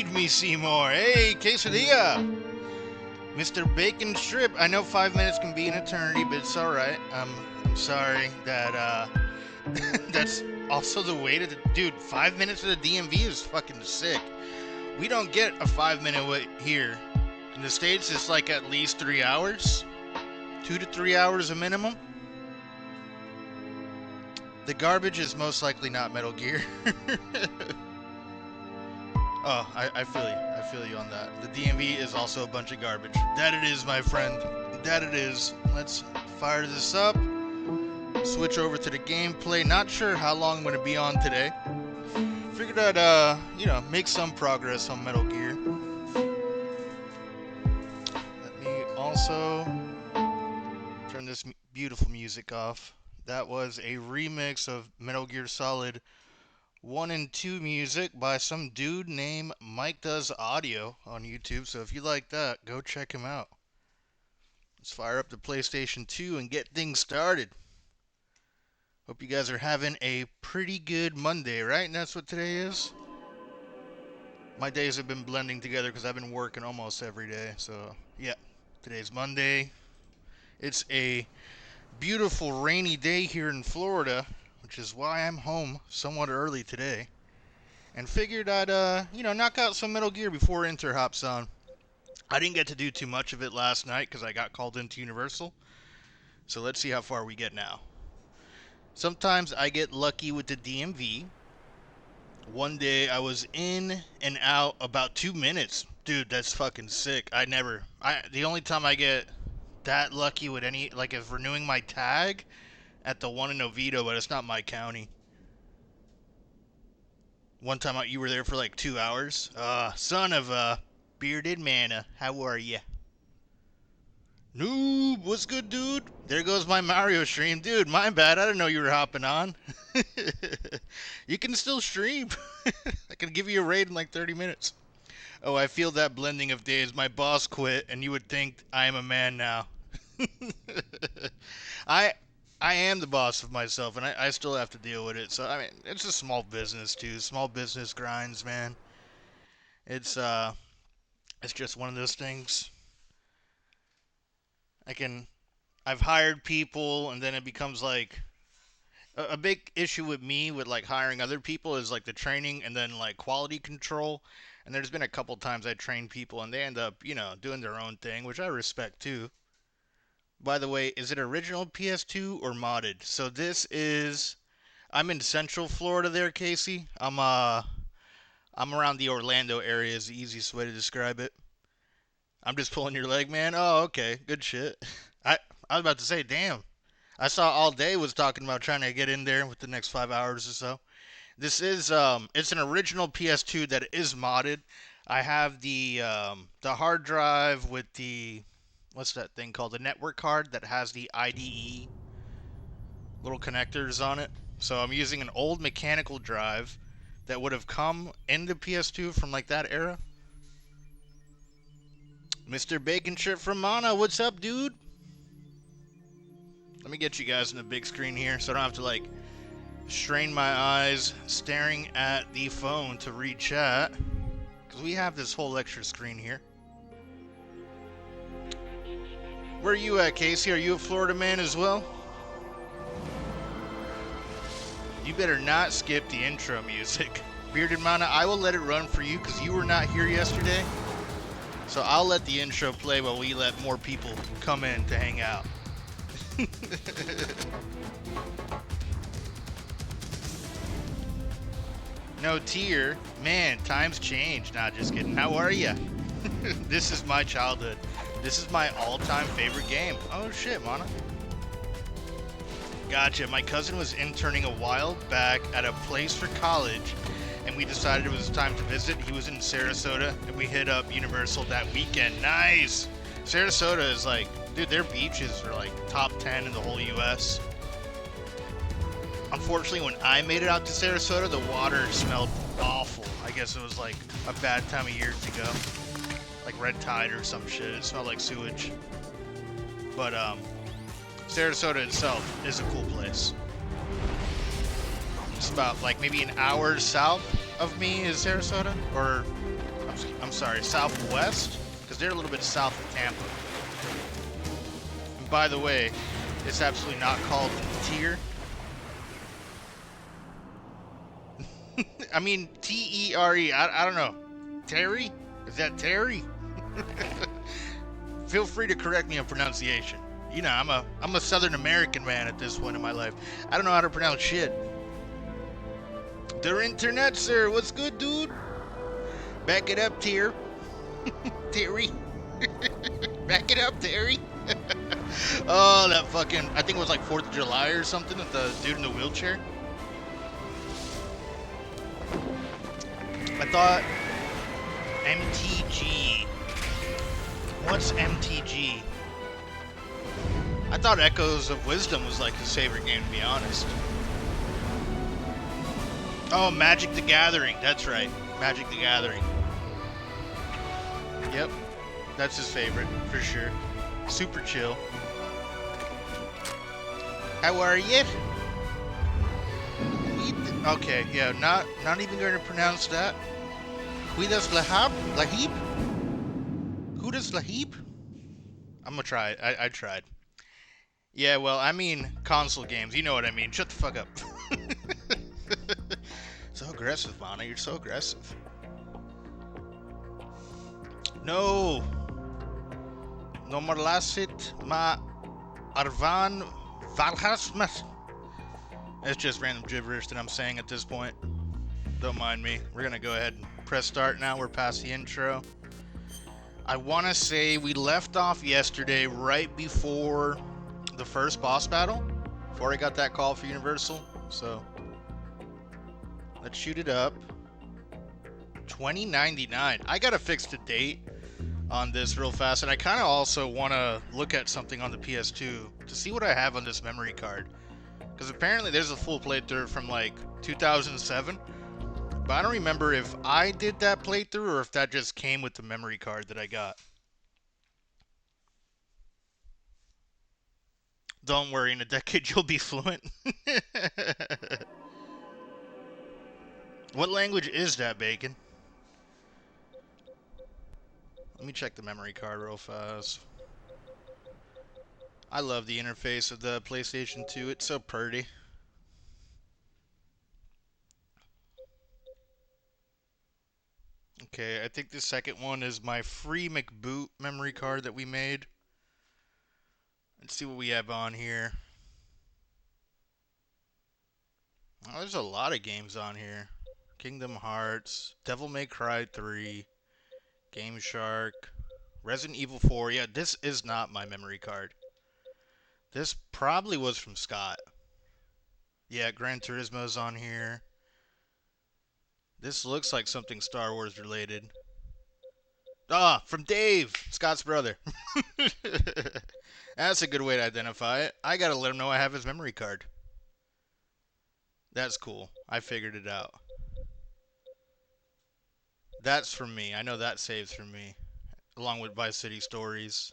Feed me, Seymour. Hey, quesadilla. Mr. Bacon Strip. I know 5 minutes can be an eternity, but it's alright. I'm sorry that, that's also the way to... Dude, 5 minutes of the DMV is fucking sick. We don't get a 5-minute wait here. In the States, it's like at least 3 hours. 2 to 3 hours a minimum. The garbage is most likely not Metal Gear. Oh, I feel you. I feel you on that. The DMV is also a bunch of garbage. That it is, my friend. That it is. Let's fire this up. Switch over to the gameplay. Not sure how long I'm going to be on today. Figured I'd, make some progress on Metal Gear. Let me also turn this beautiful music off. That was a remix of Metal Gear Solid 1 and 2 music by some dude named Mike Does Audio on YouTube. So if you like that, go check him out. Let's fire up the PlayStation 2 and get things started. Hope you guys are having a pretty good Monday, right? And that's what today is. My days have been blending together because I've been working almost every day. So yeah, today's Monday. It's a beautiful rainy day here in Florida, which is why I'm home somewhat early today. And figured I'd, knock out some Metal Gear before Inter hops on. I didn't get to do too much of it last night because I got called into Universal. So let's see how far we get now. Sometimes I get lucky with the DMV. One day I was in and out about 2 minutes. Dude, that's fucking sick. The only time I get that lucky with any, like, if renewing my tag at the one in Oviedo, but it's not my county. One time you were there for like 2 hours. Son of a bearded manna, how are ya? Noob, what's good, dude? There goes my Mario stream. Dude, my bad, I didn't know you were hopping on. You can still stream. I can give you a raid in like 30 minutes. Oh, I feel that blending of days. My boss quit, and you would think I am a man now. I am the boss of myself, and I still have to deal with it. So, I mean, it's a small business, too. Small business grinds, man. It's just one of those things. I've hired people, and then it becomes like... A big issue with me with, like, hiring other people is, like, the training and then, like, quality control. And there's been a couple times I train people, and they end up, doing their own thing, which I respect, too. By the way, is it original PS2 or modded? So this is... I'm in Central Florida there, Casey. I'm around the Orlando area is the easiest way to describe it. I'm just pulling your leg, man. Oh, okay. Good shit. I was about to say, damn. I saw All Day was talking about trying to get in there with the next 5 hours or so. This is, it's an original PS2 that is modded. I have the hard drive with the... What's that thing called? The network card that has the IDE little connectors on it. So I'm using an old mechanical drive that would have come in the PS2 from like that era. Mr. Bacon Strip from Mana, what's up, dude? Let me get you guys in the big screen here so I don't have to like strain my eyes staring at the phone to read chat. Because we have this whole extra screen here. Where are you at, Casey? Are you a Florida man as well? You better not skip the intro music. Bearded Mana, I will let it run for you because you were not here yesterday. So I'll let the intro play while we let more people come in to hang out. No tier. Man, times change. Nah, just kidding. How are ya? This is my childhood. This is my all-time favorite game. Oh shit, Mana. Gotcha. My cousin was interning a while back at a place for college, and we decided it was time to visit. He was in Sarasota, and we hit up Universal that weekend. Nice! Sarasota is like, dude, their beaches are like top 10 in the whole U.S. Unfortunately, when I made it out to Sarasota, the water smelled awful. I guess it was like a bad time of year to go. Like red tide or some shit. It smelled like sewage. But, Sarasota itself is a cool place. It's about like maybe an hour south of me is Sarasota, or I'm sorry, southwest, because they're a little bit south of Tampa. And by the way, it's absolutely not called tier. I mean, T-E-R-E. I don't know. Terry? Is that Terry? Feel free to correct me on pronunciation. You know, I'm a Southern American man at this point in my life. I don't know how to pronounce shit. The internet, sir. What's good, dude? Back it up, Terry. Terry. Back it up, Terry. Oh, that fucking... I think it was like 4th of July or something with the dude in the wheelchair. I thought... MTG. What's MTG? I thought Echoes of Wisdom was like his favorite game, to be honest. Oh, Magic the Gathering. That's right. Magic the Gathering. Yep. That's his favorite, for sure. Super chill. How are you? Okay, yeah, not even going to pronounce that. Cuidas Lahab? Lahib? Cuidas Lahib? I'm gonna try it. I tried. Yeah, well, I mean console games. You know what I mean. Shut the fuck up. So aggressive, Mana. You're so aggressive. No. No more lasit ma arvan valhasmas. It's just random gibberish that I'm saying at this point. Don't mind me. We're gonna go ahead and press start now. We're past the intro. I want to say we left off yesterday right before the first boss battle, before I got that call for Universal. So let's shoot it up. 2099. I gotta fix the date on this real fast, and I kind of also want to look at something on the PS2 to see what I have on this memory card, because apparently there's a full playthrough from like 2007, but I don't remember if I did that playthrough or if that just came with the memory card that I got. Don't worry, in a decade you'll be fluent. What language is that, Bacon? Let me check the memory card real fast. I love the interface of the PlayStation 2. It's so pretty. Okay, I think the second one is my free McBoot memory card that we made. Let's see what we have on here. Oh, there's a lot of games on here. Kingdom Hearts, Devil May Cry 3, Game Shark, Resident Evil 4. Yeah, this is not my memory card. This probably was from Scott. Yeah, Gran Turismo's on here. This looks like something Star Wars related. Ah, from Dave, Scott's brother. That's a good way to identify it. I gotta let him know I have his memory card. That's cool. I figured it out. That's from me. I know that saves from me, along with Vice City Stories.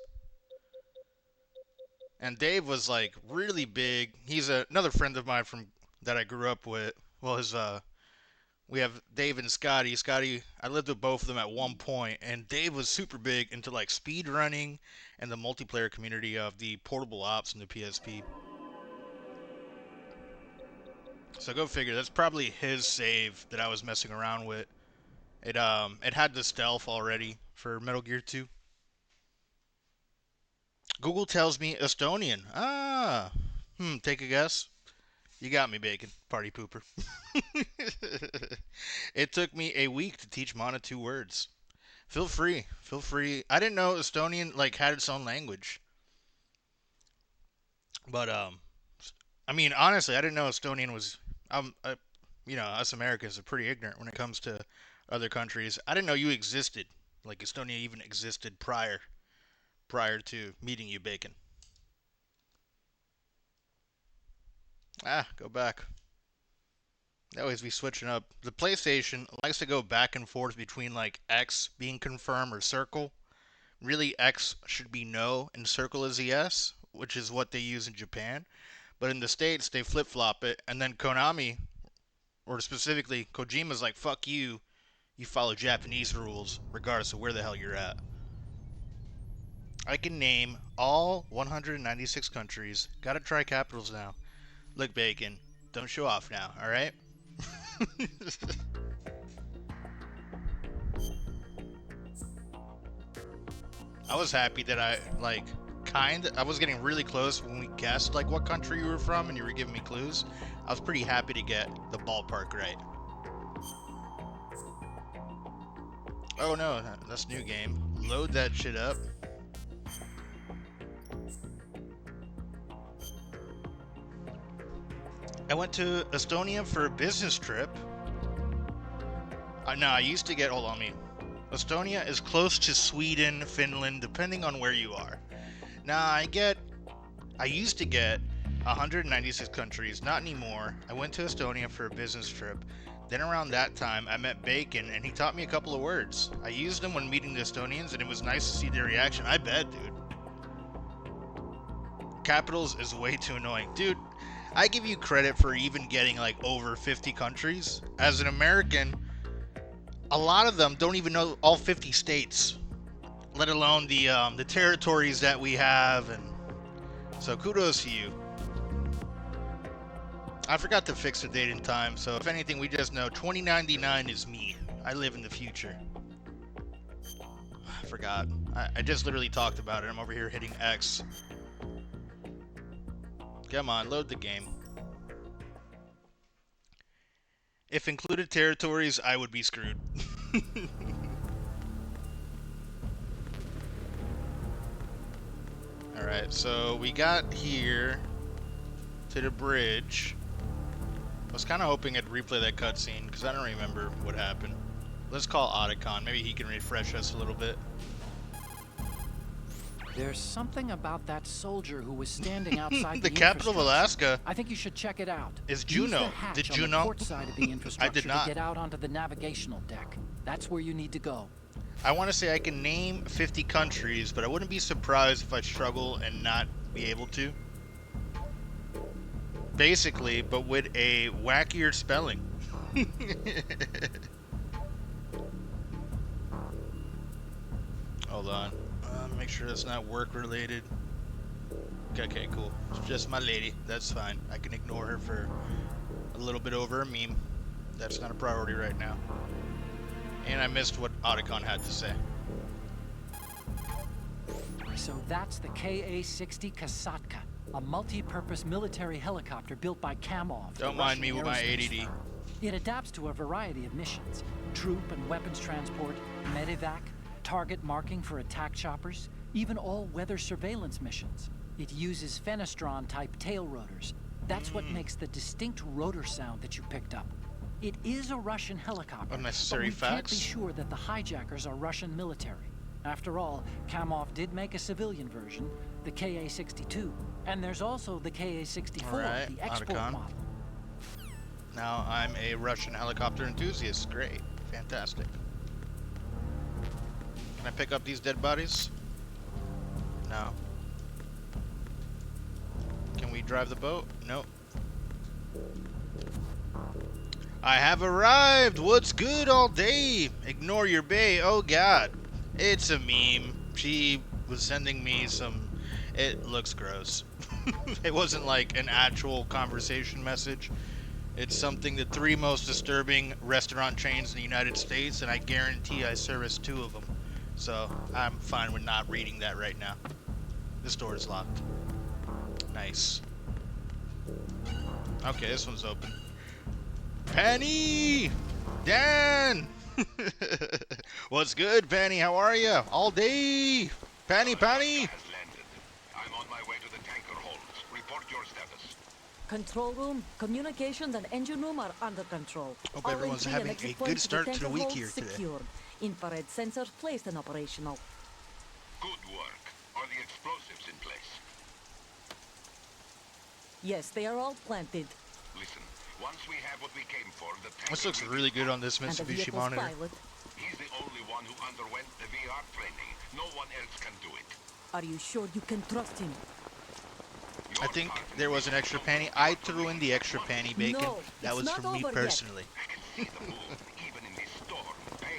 And Dave was like really big. He's another friend of mine from that I grew up with. Well, we have Dave and Scotty. Scotty, I lived with both of them at one point, and Dave was super big into like speed running and the multiplayer community of the portable ops in the PSP. So go figure. That's probably his save that I was messing around with. It had the stealth already for Metal Gear 2. Google tells me Estonian. Ah. Take a guess. You got me, Bacon. Party pooper. It took me a week to teach Mana 2 words. Feel free. Feel free. I didn't know Estonian like had its own language. But I mean, honestly, I didn't know Estonian was you know, us Americans are pretty ignorant when it comes to other countries. I didn't know you existed. Like Estonia even existed prior to meeting you, Bacon. Ah, go back. They always be switching up. The PlayStation likes to go back and forth between like X being confirmed or circle. Really, X should be no and circle is a yes, which is what they use in Japan. But in the States, they flip flop it, and then Konami, or specifically Kojima's like, fuck you. You follow Japanese rules, regardless of where the hell you're at. I can name all 196 countries. Gotta try capitals now. Look, Bacon, don't show off now, alright? I was happy that I was getting really close when we guessed like what country you were from and you were giving me clues. I was pretty happy to get the ballpark right. Oh no, that's new game. Load that shit up. I went to Estonia for a business trip. No, I used to get, hold on me. Estonia is close to Sweden, Finland, depending on where you are. Now I used to get 196 countries, not anymore. I went to Estonia for a business trip. Then around that time, I met Bacon, and he taught me a couple of words. I used them when meeting the Estonians, and it was nice to see their reaction. I bet, dude. Capitals is way too annoying. Dude, I give you credit for even getting like over 50 countries. As an American, a lot of them don't even know all 50 states, let alone the territories that we have, and so kudos to you. I forgot to fix the date and time, so if anything, we just know 2099 is me. I live in the future. I forgot. I just literally talked about it. I'm over here hitting X. Come on, load the game. If included territories, I would be screwed. Alright, so we got here to the bridge. I was kind of hoping I'd replay that cutscene, because I don't remember what happened. Let's call Otacon. Maybe he can refresh us a little bit. There's something about that soldier who was standing outside the capital of Alaska. I think you should check it out. Is Juneau. Did you know? On the port side of the infrastructure I did not. To get out onto the navigational deck. That's where you need to go. I want to say I can name 50 countries, but I wouldn't be surprised if I struggle and not be able to. Basically, but with a wackier spelling. Hold on. Make sure that's not work related. Okay, cool. It's just my lady. That's fine. I can ignore her for a little bit over a meme. That's not a priority right now. And I missed what Otacon had to say. So that's the Ka-60 Kasatka, a multi-purpose military helicopter built by Kamov. Don't mind me with my ADD. It adapts to a variety of missions: troop and weapons transport, medevac, target marking for attack choppers, even all-weather surveillance missions. It uses Fenestron-type tail rotors. That's what makes the distinct rotor sound that you picked up. It is a Russian helicopter, Unnecessary but we can't be facts. sure that the hijackers are Russian military. After all, Kamov did make a civilian version, the Ka-62, and there's also the Ka-64, Alright, the export Otacon. model. Now I'm a Russian helicopter enthusiast. Great. Fantastic. Can I pick up these dead bodies? No. Can we drive the boat? Nope. I have arrived! What's good all day? Ignore your bae. Oh god. It's a meme. She was sending me some... It looks gross. It wasn't like an actual conversation message. It's something the 3 most disturbing restaurant chains in the United States, and I guarantee I service 2 of them. So I'm fine with not reading that right now. This door is locked. Nice. Okay, this one's open. Penny! Dan! What's good, Penny? How are you? All day! Penny! I'm on my way to the tanker holds. Report your status. Control room, communications and engine room are under control. Hope All everyone's entry and having a exit good points start to the tanker week hold here today. secured. Infrared sensors placed and operational. Good work. Are the explosives in place? Yes, they are all planted. Listen, once we have what we came for, the tanker This looks will really be good on this And the Mitsubishi vehicle's monitor. pilot. He's the only one who underwent the VR training. No one else can do it. Are you sure you can trust him? I think there was an extra panty. I threw in the extra panty, Bacon. No, That it's was not for me over yet. personally. I can see the moon, even in this storm. Pay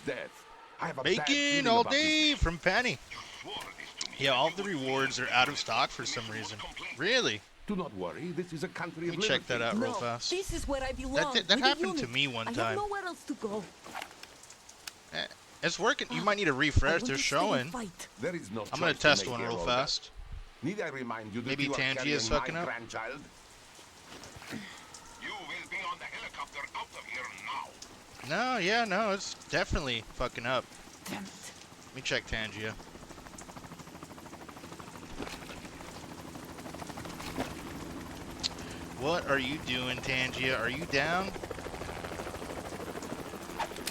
death. I have a bad Bacon feeling all about this day mission. from Penny. You swore this to me Yeah, that all you of the would see rewards to are it out of that stock the for some mission was reason. complete. Really? Do not worry, this is a country Let of me check that liberty. out real No, fast. this is where I That belong. that with the happened to unit. me one I have time. nowhere else to go. Eh, it's working. You Ah, might need a I refresh. want They're to stay and showing. fight. There is no I'm gonna choice to test make one here, real Olga. fast. Need I remind you that Maybe you are Tangia's carrying my fucking up. grandchild? You will be on the helicopter out of here now. No, yeah, no, it's definitely fucking up. Damn it. Let me check Tangia. What are you doing, Tangia? Are you down?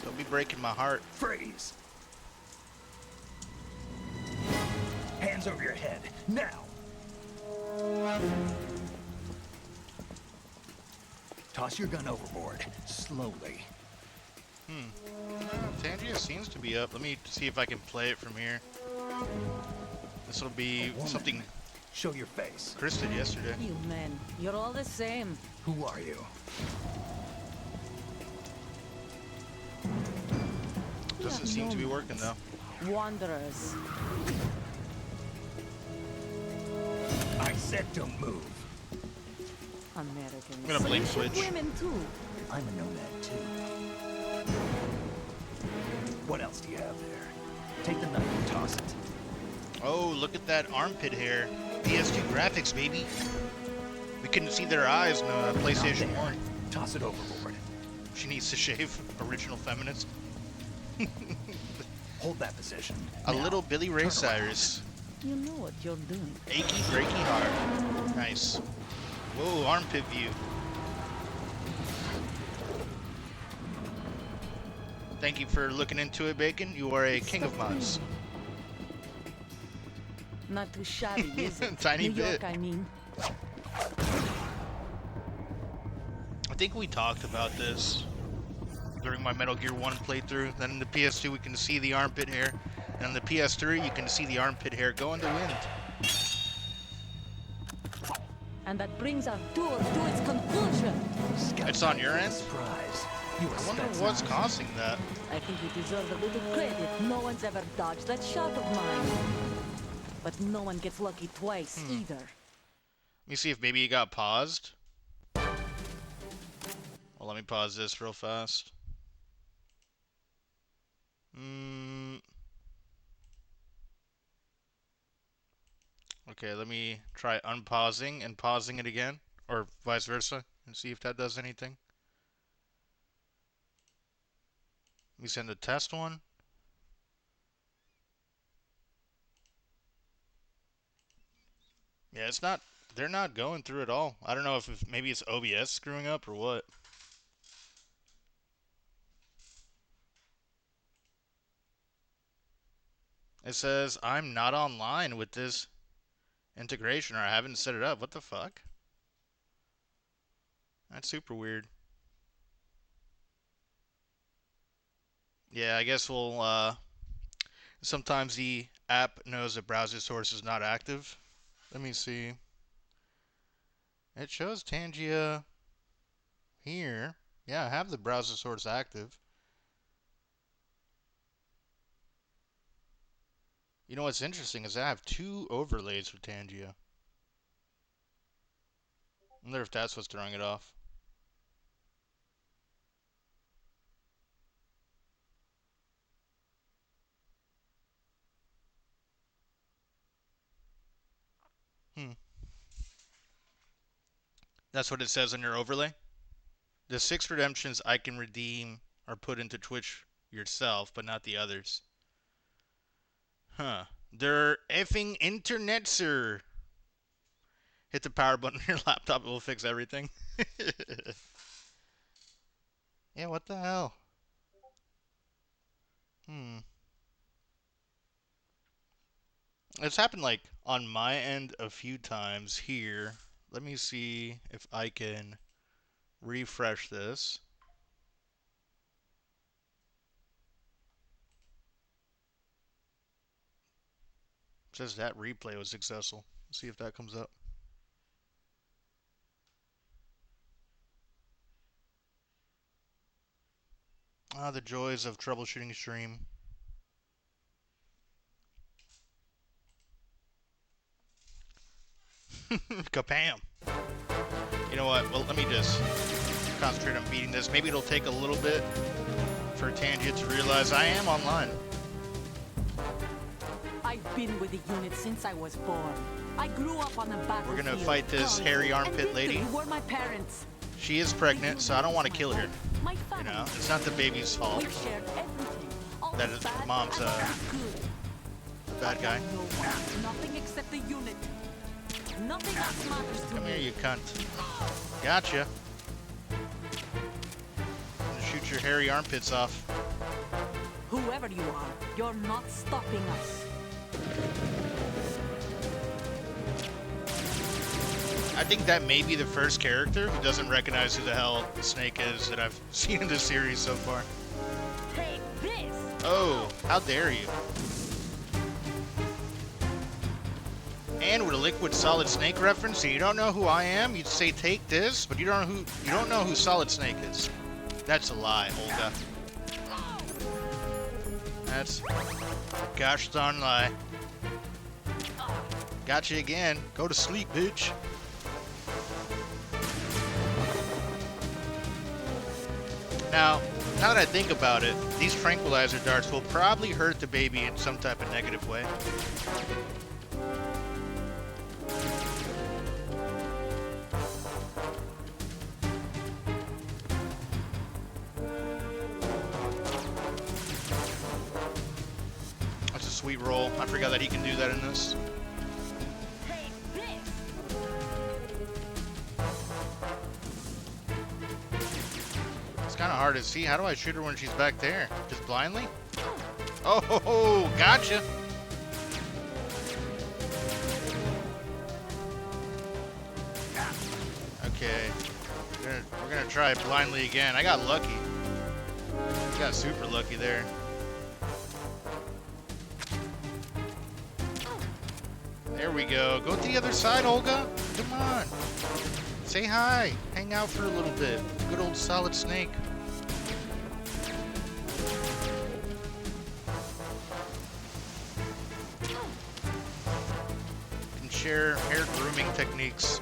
Don't be breaking my heart. Freeze! Hands over your head, now! Toss your gun overboard, slowly. Tangia seems to be up. Let me see if I can play it from here. This will be Woman, something show your face. Chris did yesterday. You men, you're all the same. Who are you? Doesn't seem to be working though. Wanderers. I said don't move. Americans. I'm gonna blame You should Switch. women too. I'm a nomad too. What else do you have there? Take the knife and toss it. Oh, look at that armpit hair. PS2 graphics, baby. We couldn't see their eyes in PlayStation Not there. 1. Toss it overboard. She needs to shave. Original feminist. Hold that position. A Now, little Billy Ray turn Cyrus. You know what you're doing. Achy, breaky heart. Nice. Whoa, armpit view. Thank you for looking into it, Bacon. You are a king of mods. Not too shabby, is it? Tiny New York, bit. I mean. I think we talked about this during my Metal Gear 1 playthrough. Then in the PS2 we can see the armpit hair. And on the PS3 you can see the armpit hair go in the wind. And that brings our tour to its conclusion. Scout It's on your rifle end? Surprise. You I wonder expect what's that. causing that. I think you deserve a little credit. No one's ever dodged that shot of mine. But no one gets lucky twice, either. Let me see if maybe it got paused. Well, let me pause this real fast. Okay, let me try unpausing and pausing it again, or vice versa, and see if that does anything. Let me send a test one. Yeah, it's not, they're not going through at all. I don't know if maybe it's OBS screwing up or what. It says, I'm not online with this integration, or I haven't set it up. What the fuck? That's super weird. Yeah, I guess we'll, sometimes the app knows the browser source is not active. Let me see. It shows Tangia here. Yeah, I have the browser source active. You know what's interesting is I have two overlays for Tangia. I wonder if that's what's throwing it off. Hmm. That's what it says on your overlay? The 6 redemptions I can redeem are put into Twitch yourself, but not the others. Huh. They're effing internet, sir. Hit the power button on your laptop, it will fix everything. Yeah, what the hell? It's happened like on my end a few times here. Let me see if I can refresh this. It says that replay was successful. Let's see if that comes up. Ah, the joys of troubleshooting stream. Kapam! You know what? Well, let me just concentrate on beating this. Maybe it'll take a little bit for Tangent to realize I am online. I've been with the unit since I was born. I grew up on the battlefield. We're gonna fight this hairy armpit lady. Were my parents. She is pregnant, so I don't want to kill her. My You family. know, it's not the baby's fault. We've shared everything. All That the is bad mom's, and the good. The bad guy. No one, nothing except the unit. Nothing else matters to Come me. here, you cunt. Gotcha. I'm gonna shoot your hairy armpits off. Whoever you are, you're not stopping us. I think that may be the first character who doesn't recognize who the hell Snake is that I've seen in this series so far. Take this! Oh, how dare you. And with a Liquid Solid Snake reference, so you don't know who I am, you'd say take this, but you don't know who Solid Snake is. That's a lie, Olga. That's a gosh darn lie. Gotcha again. Go to sleep, bitch. Now that I think about it, these tranquilizer darts will probably hurt the baby in some type of negative way. That's a sweet roll. I forgot that he can do that in this. Take this! It's kind of hard to see. How do I shoot her when she's back there? Just blindly? Oh, ho, ho, gotcha. Okay. We're gonna try it blindly again. I got lucky. I got super lucky there. There we go. Go to the other side, Olga. Come on. Say hi. Hang out for a little bit. Good old Solid Snake. Can share hair grooming techniques.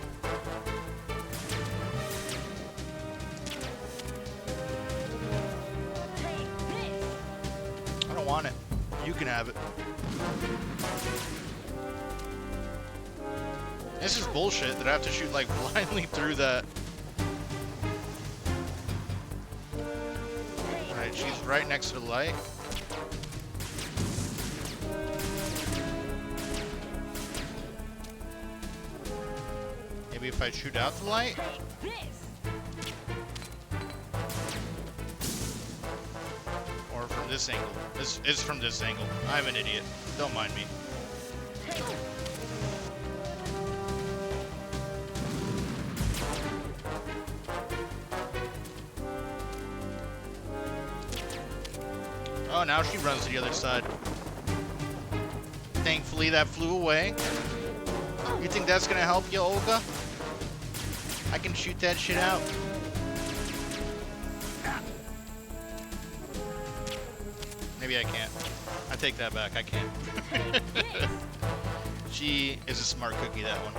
Take this! I don't want it. You can have it. This is bullshit that I have to shoot like blindly through that. Alright, she's right next to the light. Maybe if I shoot out the light? Take this! Or from this angle? This is from this angle. I'm an idiot. Don't mind me. Take it! Oh, now she runs to the other side. Thankfully, that flew away. You think that's gonna help you, Olga? I can shoot that shit out. Maybe I can't. I take that back. I can't. She is a smart cookie, that one.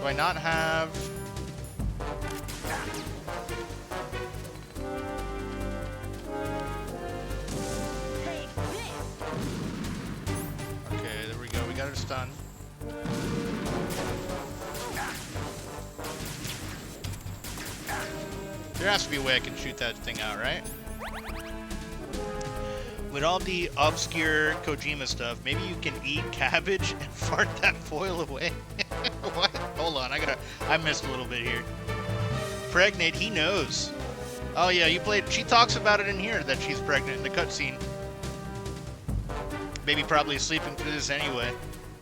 Do I not have... Take this! Okay, there we go. We got her stunned. There has to be a way I can shoot that thing out, right? With all the obscure Kojima stuff, maybe you can eat cabbage and fart that foil away. What? Hold on, I missed a little bit here. Pregnant, he knows. Oh yeah, you played, she talks about it in here that she's pregnant in the cutscene. Baby probably sleeping through this anyway.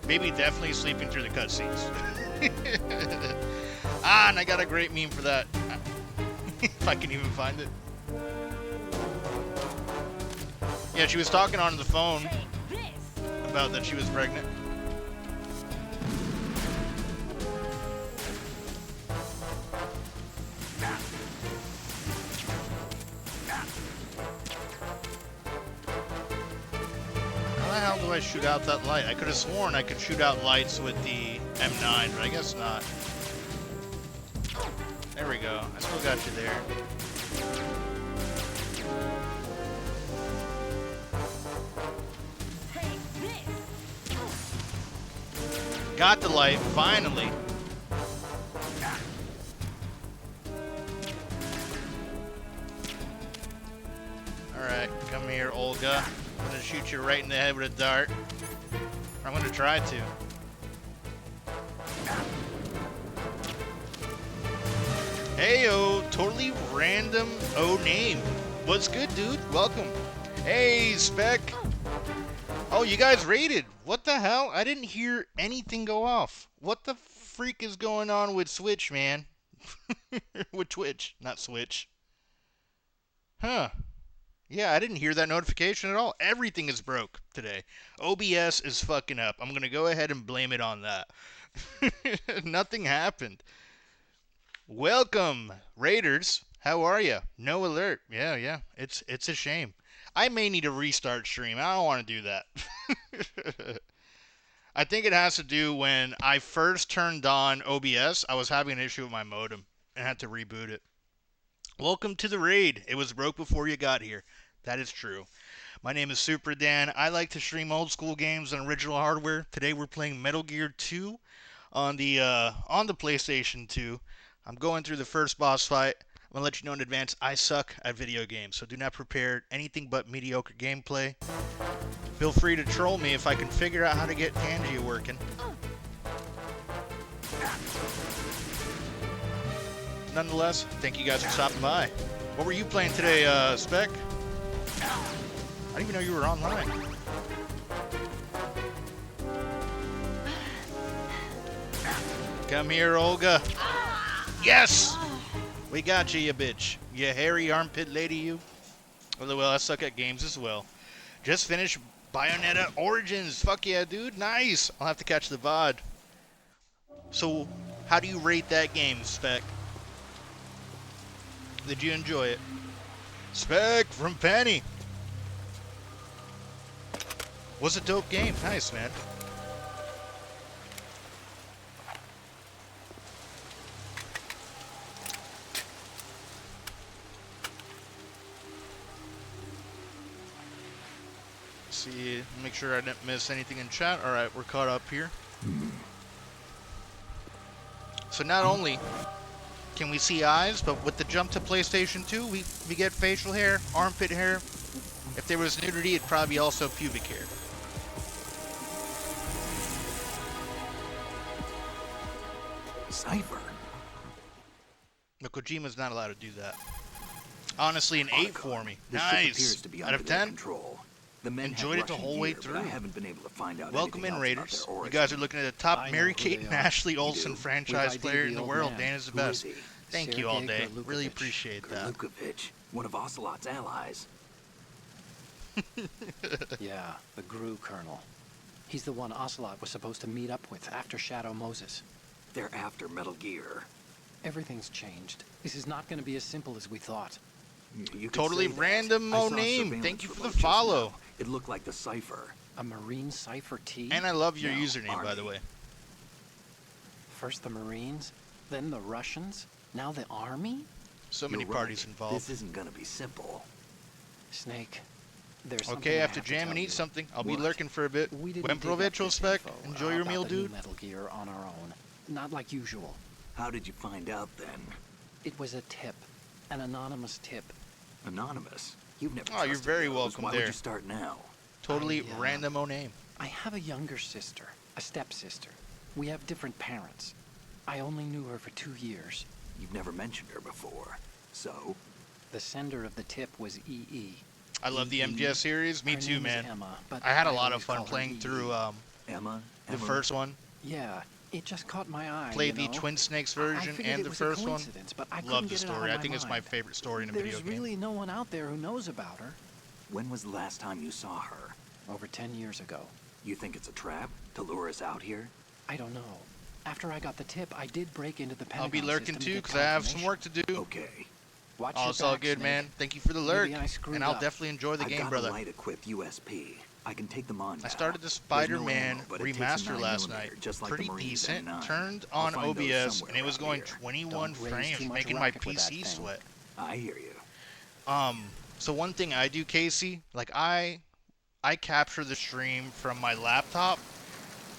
Baby definitely sleeping through the cutscenes. Ah, and I got a great meme for that. If I can even find it. Yeah, she was talking on the phone Take this! about that she was pregnant. do I shoot out that light? I could have sworn I could shoot out lights with the M9, but I guess not. There we go. I still got you there. Got the light, finally. Alright, come here, Olga. I'm gonna shoot you right in the head with a dart. I'm gonna try to. Heyo, totally random name. What's good, dude? Welcome. Hey, Spec. Oh, you guys raided. What the hell? I didn't hear anything go off. What the freak is going on with Switch, man? With Twitch, not Switch. Huh. Yeah, I didn't hear that notification at all. Everything is broke today. OBS is fucking up. I'm going to go ahead and blame it on that. Nothing happened. Welcome, Raiders. How are you? No alert. Yeah. It's a shame. I may need to restart stream. I don't want to do that. I think it has to do when I first turned on OBS, I was having an issue with my modem and had to reboot it. Welcome to the raid. It was broke before you got here. That is true. My name is Super Dan. I like to stream old school games on original hardware. Today we're playing Metal Gear 2 on the PlayStation 2. I'm going through the first boss fight. I'm gonna let you know in advance I suck at video games, so do not prepare anything but mediocre gameplay. Feel free to troll me if I can figure out how to get Tangia working. Nonetheless, thank you guys for stopping by. What were you playing today, Spec? I didn't even know you were online. Come here, Olga. Yes! We got you, you bitch. You hairy armpit lady, you. Well, I suck at games as well. Just finished Bayonetta Origins. Fuck yeah, dude. Nice. I'll have to catch the VOD. So, how do you rate that game, Spec? Did you enjoy it? Spec from Penny. Was a dope game. Nice, man. See, make sure I didn't miss anything in chat. All right, we're caught up here. So not only can we see eyes, but with the jump to PlayStation 2, we get facial hair, armpit hair. If there was nudity, it'd probably be also pubic hair. Cypher. But Kojima's not allowed to do that. Honestly, an 8 for me. This ship Nice. appears to be Out under of their 10? control. The men Enjoyed have it the Russian whole way gear, but I through. haven't been able to find out Welcome anything in, else about Raiders. their You origin. guys are looking at the top I know Mary who Kate they and are. Ashley You Olsen do? franchise We've player in ID'd the the world. old Dan man. is the Who is best. he? Thank you all Sergei day. Really Gorlukovich. appreciate that. Gorlukovich, one of Ocelot's allies. Yeah, the GRU colonel. He's the one Ocelot was supposed to meet up with after Shadow Moses. They're after Metal Gear. Everything's changed. This is not going to be as simple as we thought. You could Totally say that. random I saw name. surveillance Thank you for the remote just follow. now. It looked like the Cypher. A Marine Cipher T? And I love your No, username, by the Army. way. First the Marines, then the Russians, now the Army? So many You're parties right. involved. This isn't gonna be simple. Snake, there's something Okay, I have to to jam tell and eat you. something. I'll be What? lurking for a bit. We didn't Buen dig up provecho, this Spec. info Enjoy your about meal, the new dude. Metal Gear on our own. Not like usual. How did you find out then? It was a tip. An anonymous tip. Anonymous. You've never. Oh, you're trusted very those. welcome Why there. would you start now? Totally I, random name. I have a younger sister, a stepsister. We have different parents. I only knew her for 2 years. You've never mentioned her before. So, The sender of the tip was EE. I love the MGS series. Me Her too, name is man. Emma, but I had a I lot of always fun call her playing EE. through Emma. the first one. Yeah, it just caught my eye. Played you the know? Twin Snakes I version figured and it the was a first one. coincidence, but I Love couldn't the get it out story. of I my think it's my mind. favorite story in a There's video game. really no one out there who knows about her. When was the last time you saw her? Over 10 years ago. You think it's a trap to lure us out here? I don't know. After I got the tip, I did break into the Pentagon I'll be lurking system to too, get because I have some confirmation. work to do. Okay. Watch Oh, your it's all back, good, Snake. man. Thank you for the lurk. Maybe I screwed And I'll up. definitely enjoy the I've game, got brother. a light-equipped USP. I can take them on now. I started the There's no Spider-Man ammo, but it takes a remaster last 9mm, night. just like the Pretty Marines decent. M9. Turned I'll on find those OBS somewhere and it was around going here. 21 Don't raise too frames, much making my racket with that PC thing. sweat. I hear you. So one thing I do, Casey, like I capture the stream from my laptop,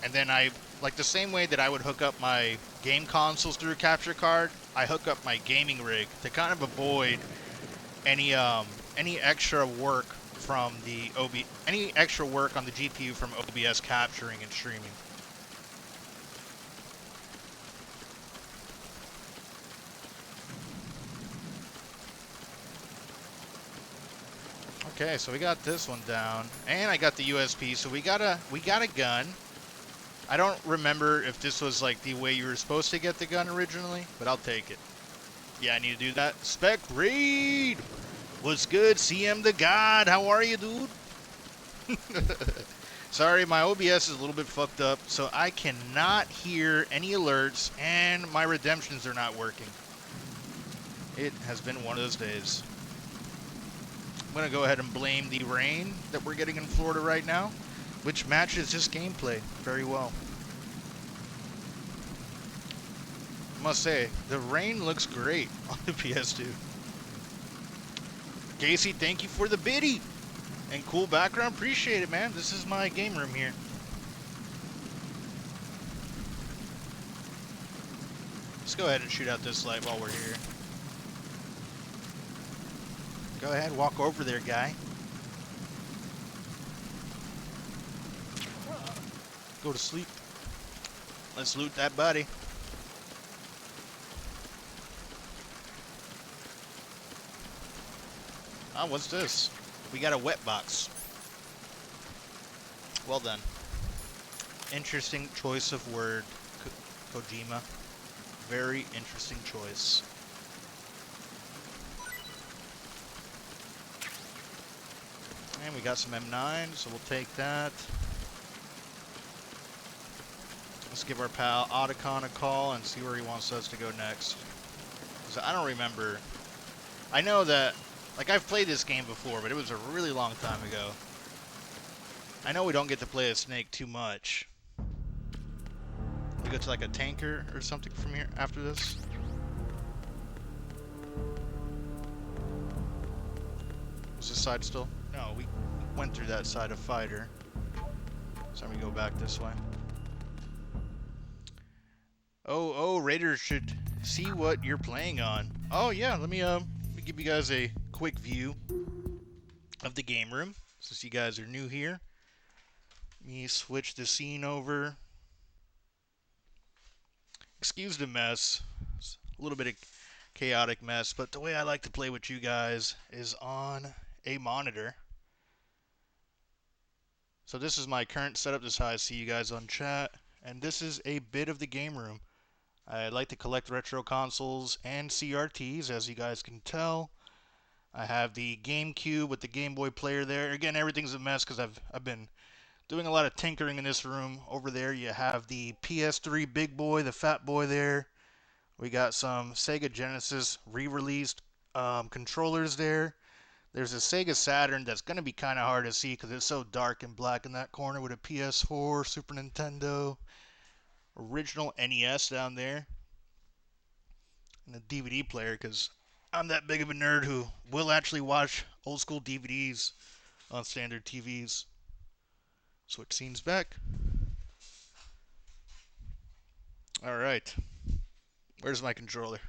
and then I, like the same way that I would hook up my game consoles through a capture card, I hook up my gaming rig to kind of avoid any extra work from the any extra work on the GPU from OBS capturing and streaming. Okay, so we got this one down, and I got the USP. So we got a gun. I don't remember if this was like the way you were supposed to get the gun originally, but I'll take it. Yeah, I need to do that. Spec Reed, what's good? CM the God, how are you, dude? Sorry, my OBS is a little bit fucked up, so I cannot hear any alerts, and my redemptions are not working. It has been one of those days. I'm going to go ahead and blame the rain that we're getting in Florida right now, which matches this gameplay very well. I must say, the rain looks great on the PS2. Casey, thank you for the biddy and cool background. Appreciate it, man. This is my game room here. Let's go ahead and shoot out this light while we're here. Go ahead, walk over there, guy. Go to sleep. Let's loot that buddy. Oh, what's this? We got a wet box. Well done. Interesting choice of word, Kojima. Very interesting choice. And we got some M9, so we'll take that. Let's give our pal Otacon a call and see where he wants us to go next. 'Cause I don't remember. I know that, like, I've played this game before, but it was a really long time ago. I know we don't get to play as Snake too much. We go to like a tanker or something from here after this. Is this side still? No, we went through that side of fighter. So we go back this way. Oh, Raiders should see what you're playing on. Oh yeah, let me give you guys a quick view of the game room, since you guys are new here. Let me switch the scene over. Excuse the mess. It's a little bit of chaotic mess, but the way I like to play with you guys is on a monitor. So this is my current setup. This is how I see you guys on chat, and this is a bit of the game room. I like to collect retro consoles and CRTs, as you guys can tell. I have the GameCube with the Game Boy player there. Again, everything's a mess because I've been doing a lot of tinkering in this room. Over there, you have the PS3 big boy, the fat boy there. We got some Sega Genesis re-released controllers there. There's a Sega Saturn that's going to be kind of hard to see because it's so dark and black in that corner, with a PS4, Super Nintendo, original NES down there, and a DVD player, because I'm that big of a nerd who will actually watch old school DVDs on standard TVs. Switch scenes back. Alright. Where's my controller?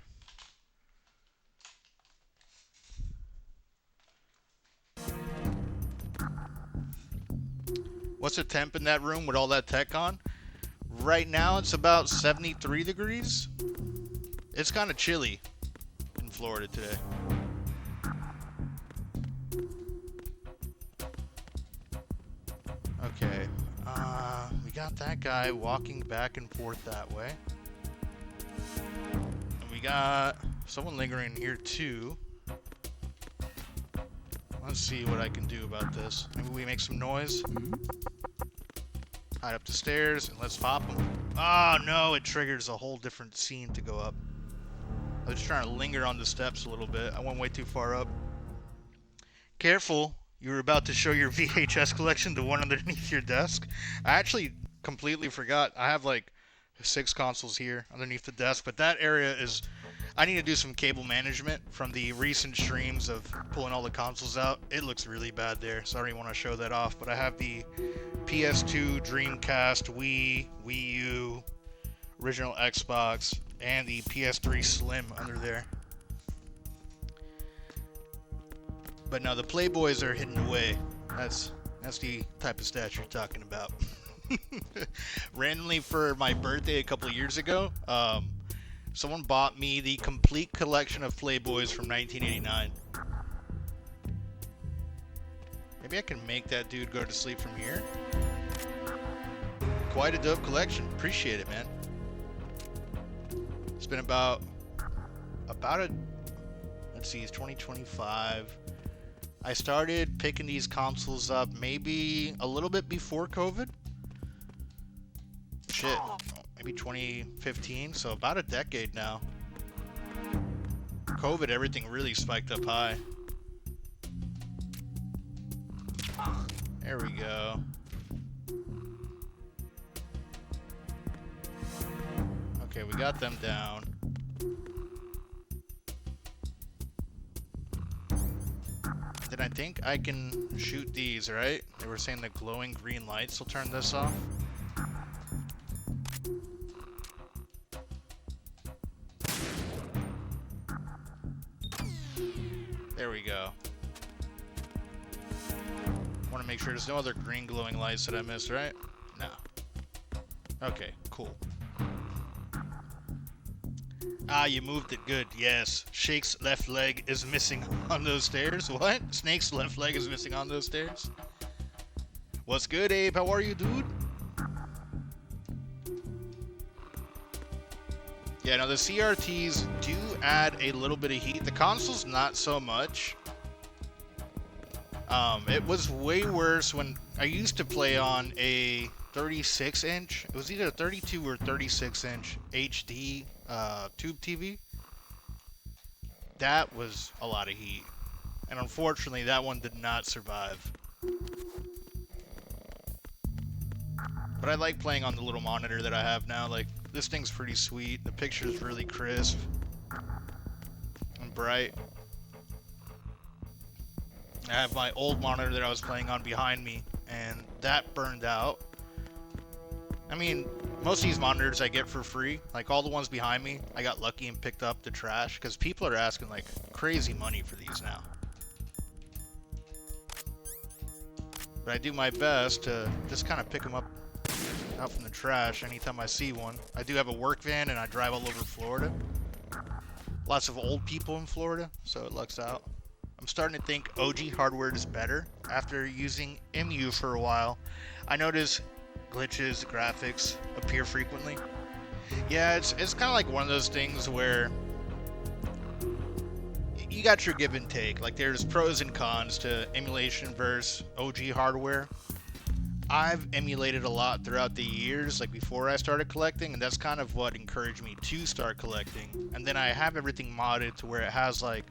What's the temp in that room with all that tech on? Right now it's about 73 degrees. It's kind of chilly in Florida today. Okay. We got that guy walking back and forth that way. And we got someone lingering here too. Let's see what I can do about this. Maybe we make some noise. Hide up the stairs and let's pop them. Oh no, it triggers a whole different scene to go up. I was just trying to linger on the steps a little bit. I went way too far up. Careful, You were about to show your VHS collection, the one underneath your desk. I actually completely forgot. I have like 6 consoles here underneath the desk, but that area is... I need to do some cable management from the recent streams of pulling all the consoles out. It looks really bad there, so I don't even want to show that off. But I have the PS2, Dreamcast, Wii, Wii U, original Xbox, and the PS3 Slim under there. But now the Playboys are hidden away. That's the type of stats you're talking about. Randomly for my birthday a couple of years ago, someone bought me the complete collection of Playboys from 1989. Maybe I can make that dude go to sleep from here. Quite a dope collection. Appreciate it, man. It's been about a, let's see, it's 2025. I started picking these consoles up maybe a little bit before COVID. Shit, maybe 2015, so about a decade now. COVID, everything really spiked up high. There we go. Okay, we got them down. Then I think I can shoot these, right? They were saying the glowing green lights will turn this off. There we go. Want to make sure there's no other green glowing lights that I missed, right? No. Okay, cool. Ah, you moved it good. Yes. Shake's left leg is missing on those stairs. What? Snake's left leg is missing on those stairs? What's good, Abe? How are you, dude? Yeah, now the CRTs do add a little bit of heat. The consoles, not so much. It was way worse when I used to play on a 36-inch. It was either a 32 or 36-inch HD tube TV. That was a lot of heat. And unfortunately, that one did not survive. But I like playing on the little monitor that I have now. Like, this thing's pretty sweet. The picture's really crisp and bright. I have my old monitor that I was playing on behind me, and that burned out. I mean, most of these monitors I get for free. Like, all the ones behind me, I got lucky and picked up the trash, because people are asking, like, crazy money for these now. But I do my best to just kind of pick them up out from the trash anytime I see one. I do have a work van, and I drive all over Florida. Lots of old people in Florida, so it lucks out. I'm starting to think OG hardware is better. After using MU for a while, I notice glitches, graphics appear frequently. Yeah, it's kind of like one of those things where you got your give and take. Like, there's pros and cons to emulation versus OG hardware. I've emulated a lot throughout the years, like before I started collecting, and that's kind of what encouraged me to start collecting. And then I have everything modded to where it has like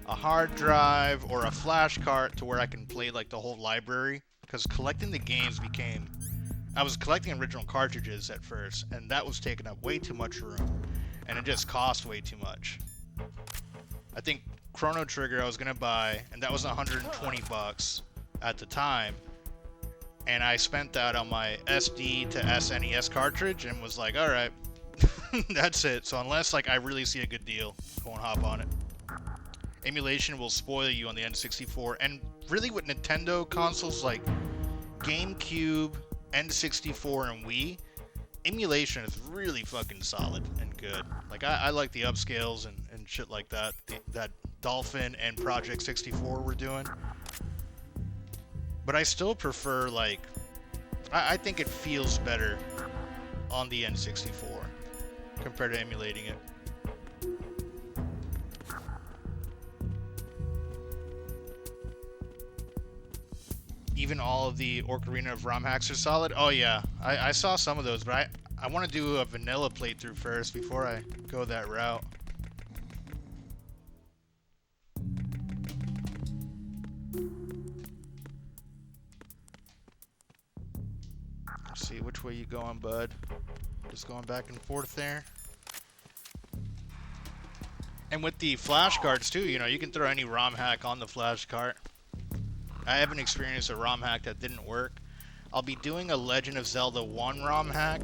a hard drive or a flash cart to where I can play like the whole library, because collecting the games became... I was collecting original cartridges at first, and that was taking up way too much room, and it just cost way too much. I think Chrono Trigger I was gonna buy, and that was 120 bucks at the time, and I spent that on my SD to SNES cartridge and was like, alright, that's it. So unless like I really see a good deal, I won't hop on it. Emulation will spoil you on the N64, and really with Nintendo consoles like GameCube, N64, and Wii, emulation is really fucking solid and good. Like, I like the upscales and shit like that, that Dolphin and Project 64 were doing. But I still prefer, like, I think it feels better on the N64 compared to emulating it. Even all of the Ocarina of ROM hacks are solid? Oh yeah, I saw some of those, but I want to do a vanilla playthrough first before I go that route. Let's see, which way you going, bud? Just going back and forth there. And with the flash cards too, you know, you can throw any ROM hack on the flash card. I haven't experienced a ROM hack that didn't work. I'll be doing a Legend of Zelda 1 ROM hack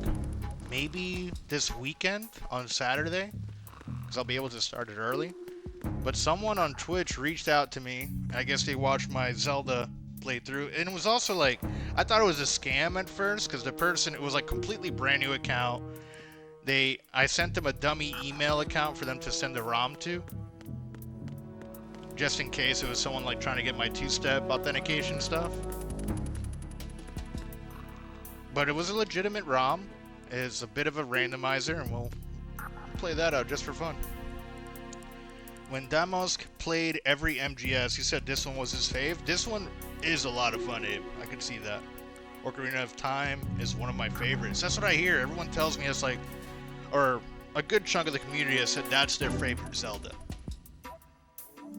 maybe this weekend on Saturday, because I'll be able to start it early. But someone on Twitch reached out to me. I guess they watched my Zelda playthrough, and it was also like, I thought it was a scam at first, because the person, it was like completely brand new account. I sent them a dummy email account for them to send the ROM to, just in case it was someone like trying to get my two-step authentication stuff. But it was a legitimate ROM. It's a bit of a randomizer, and we'll play that out just for fun. When Damosk played every MGS, he said this one was his fave. This one is a lot of fun, Abe. I can see that. Ocarina of Time is one of my favorites. That's what I hear. Everyone tells me it's like, or a good chunk of the community has said that's their favorite Zelda.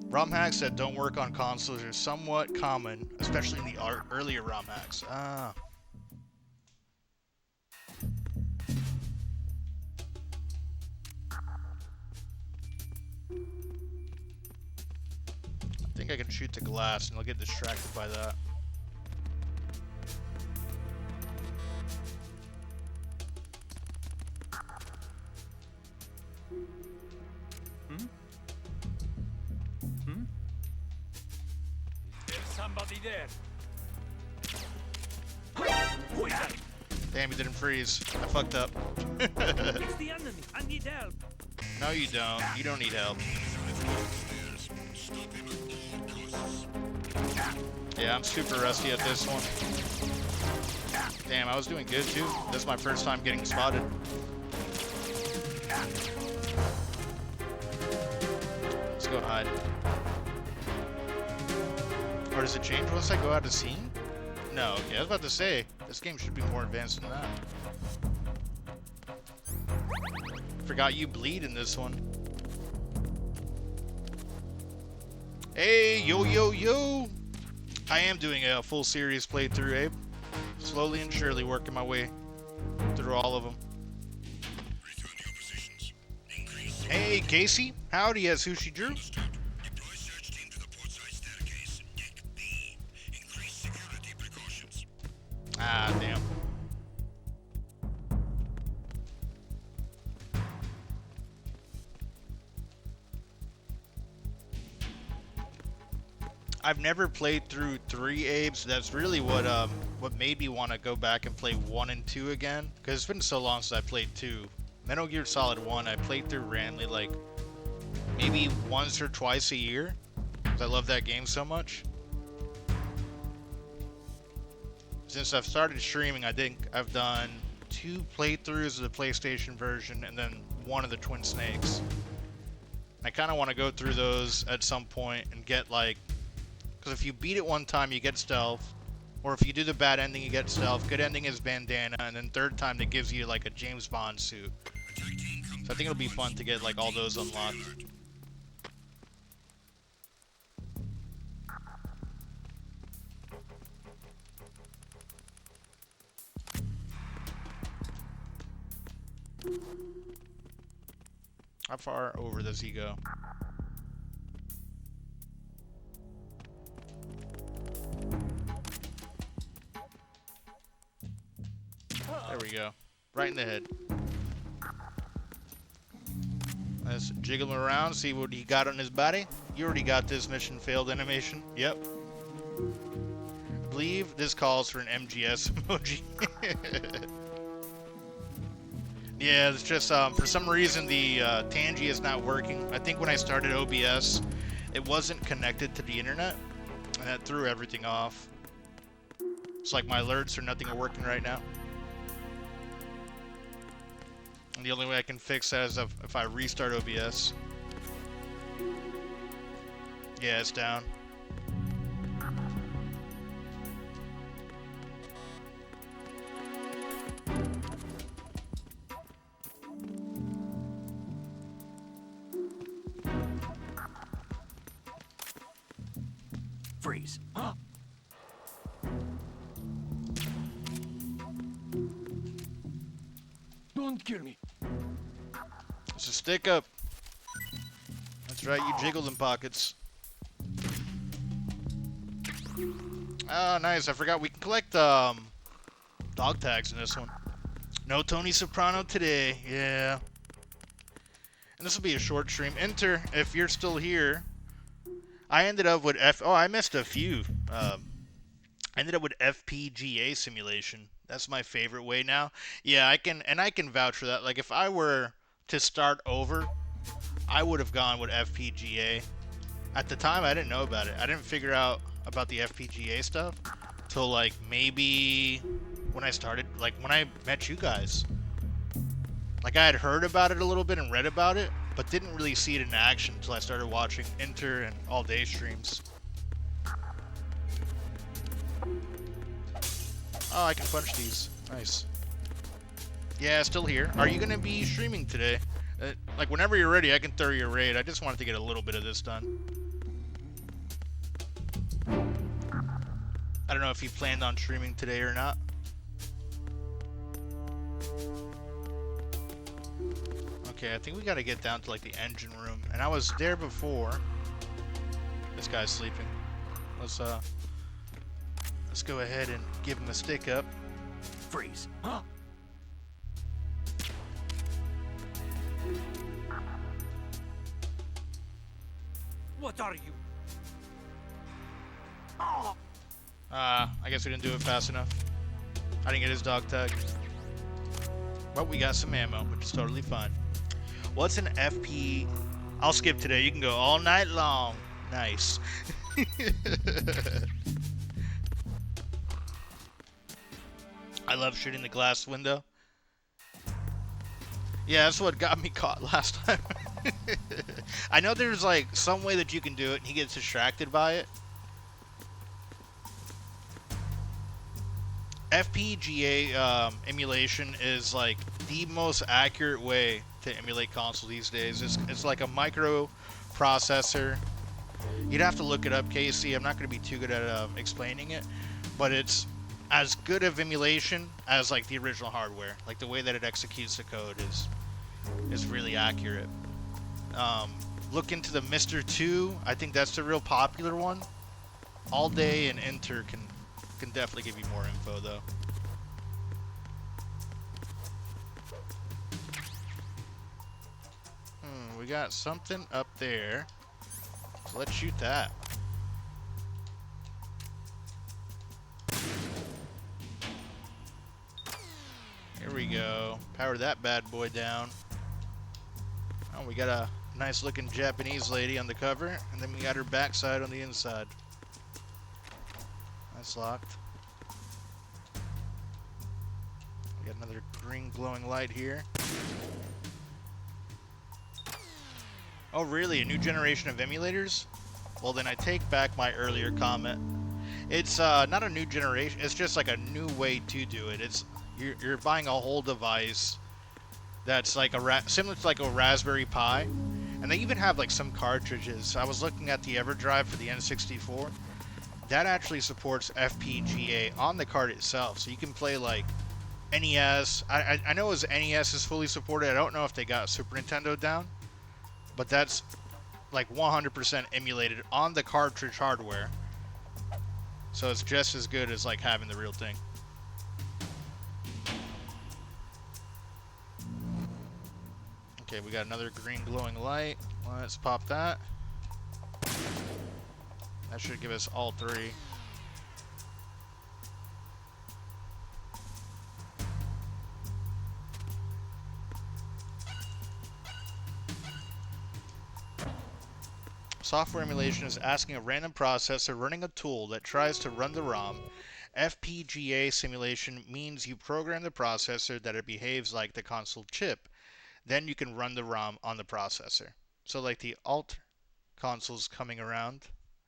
ROM hacks that don't work on consoles are somewhat common, especially in the earlier ROM hacks. I think I can shoot the glass and I'll get distracted by that. There's somebody there. Damn, he didn't freeze. I fucked up. It's the enemy. I need help. No, you don't. You don't need help. Yeah, I'm super rusty at this one. Damn, I was doing good too. This is my first time getting spotted. Let's go hide. Or does it change once I go out of scene? No, okay, I was about to say, this game should be more advanced than that. Forgot you bleed in this one. Hey, yo, yo, yo! I am doing a full series playthrough, Abe. Slowly and surely working my way through all of them. Hey, Casey. Howdy, as Sushi Drew. Ah, damn. I've never played through 3, Abe, so that's really what made me want to go back and play 1 and 2 again. Because it's been so long since I played 2. Metal Gear Solid 1, I played through randomly, like, maybe once or twice a year. Because I love that game so much. Since I've started streaming, I think I've done 2 playthroughs of the PlayStation version and then 1 of the Twin Snakes. I kind of want to go through those at some point and get, like, because if you beat it one time, you get stealth. Or if you do the bad ending, you get stealth. Good ending is bandana. And then third time, that gives you like a James Bond suit. So I think it'll be fun to get like all those unlocked. How far over does he go? There we go. Right in the head. Let's jiggle him around, see what he got on his body. You already got this mission failed animation. Yep. I believe this calls for an MGS emoji. Yeah, it's just for some reason the Tangy is not working. I think when I started OBS, it wasn't connected to the internet, and that threw everything off. It's like my alerts or nothing are working right now. And the only way I can fix that is if I restart OBS. Yeah, it's down. Freeze. Huh? Don't kill me. It's a stick up. That's right, you jiggle them pockets. Oh, nice. I forgot we can collect dog tags in this one. No Tony Soprano today. Yeah. And this will be a short stream. Enter if you're still here. I ended up with Oh, I missed a few. I ended up with FPGA simulation. That's my favorite way now. Yeah, I can vouch for that. Like if I were to start over, I would have gone with FPGA. At the time, I didn't know about it. I didn't figure out about the FPGA stuff till like maybe when I started, like when I met you guys. Like I had heard about it a little bit and read about it, but didn't really see it in action until I started watching Inter and All Day streams. Oh, I can punch these. Nice. Yeah, still here. Are you gonna be streaming today? Like whenever you're ready, I can throw you a raid. I just wanted to get a little bit of this done. I don't know if you planned on streaming today or not. Okay, I think we gotta get down to like the engine room. And I was there before. This guy's sleeping. Let's go ahead and give him a stick up. Freeze. Huh? What are you? Oh. I guess we didn't do it fast enough. I didn't get his dog tag. But we got some ammo, which is totally fine. What's an FP? I'll skip today. You can go all night long. Nice. I love shooting the glass window. Yeah, that's what got me caught last time. I know there's like some way that you can do it and he gets distracted by it. FPGA emulation is like the most accurate way to emulate consoles these days. It's like a microprocessor. You'd have to look it up, Casey. I'm not going to be too good at explaining it, but it's as good of emulation as like the original hardware. Like the way that it executes the code is really accurate. Look into the MGS2. I think that's the real popular one. All Day and Inter can definitely give you more info though. We got something up there. So let's shoot that. Here we go. Power that bad boy down. Oh, we got a nice looking Japanese lady on the cover, and then we got her backside on the inside. That's locked. We got another green glowing light here. Oh really? A new generation of emulators? Well then I take back my earlier comment. It's not a new generation, it's just like a new way to do it. It's you're buying a whole device that's like similar to like a Raspberry Pi. And they even have like some cartridges. I was looking at the EverDrive for the N64. That actually supports FPGA on the card itself. So you can play like NES. I know his NES is fully supported. I don't know if they got Super Nintendo down. But that's like 100% emulated on the cartridge hardware. So it's just as good as like having the real thing. Okay, we got another green glowing light. Let's pop that. That should give us all three. Software emulation is asking a random processor running a tool that tries to run the ROM. FPGA simulation means you program the processor that it behaves like the console chip. Then you can run the ROM on the processor. So like the alt consoles coming around.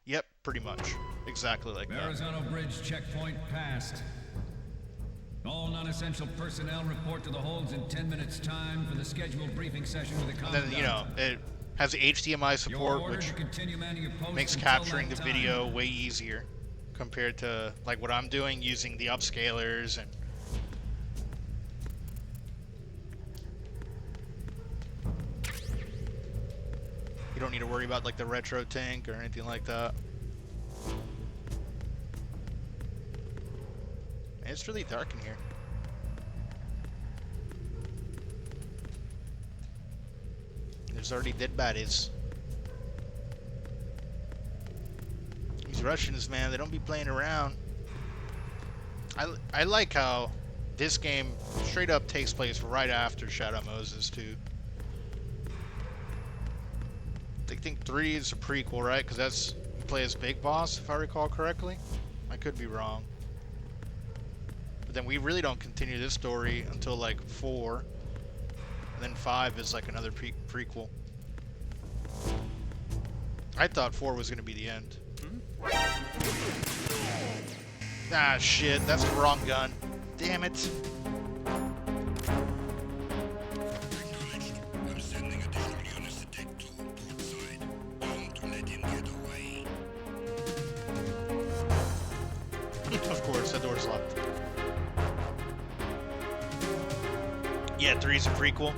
Yep, pretty much. Exactly like that. Arizona Bridge checkpoint passed. All non-essential personnel report to the holds in 10 minutes time for the scheduled briefing session with the commandant. And then, you know, it has HDMI support, which makes capturing the video way easier compared to like what I'm doing using the upscalers and You don't need to worry about like the retro tank or anything like that. It's really dark in here. There's already dead bodies. These Russians, man, they don't be playing around. I like how this game straight up takes place right after Shadow Moses, too. I think 3 is a prequel, right? Because that's you play as Big Boss, if I recall correctly. I could be wrong. But then we really don't continue this story until like 4. And then 5 is like another prequel. I thought 4 was going to be the end. Ah, shit. That's the wrong gun. Damn it. Acknowledged. I'm sending additional units to Deck 2, port side. Don't let him get away. Of course, that door's locked. Yeah, 3 is a prequel.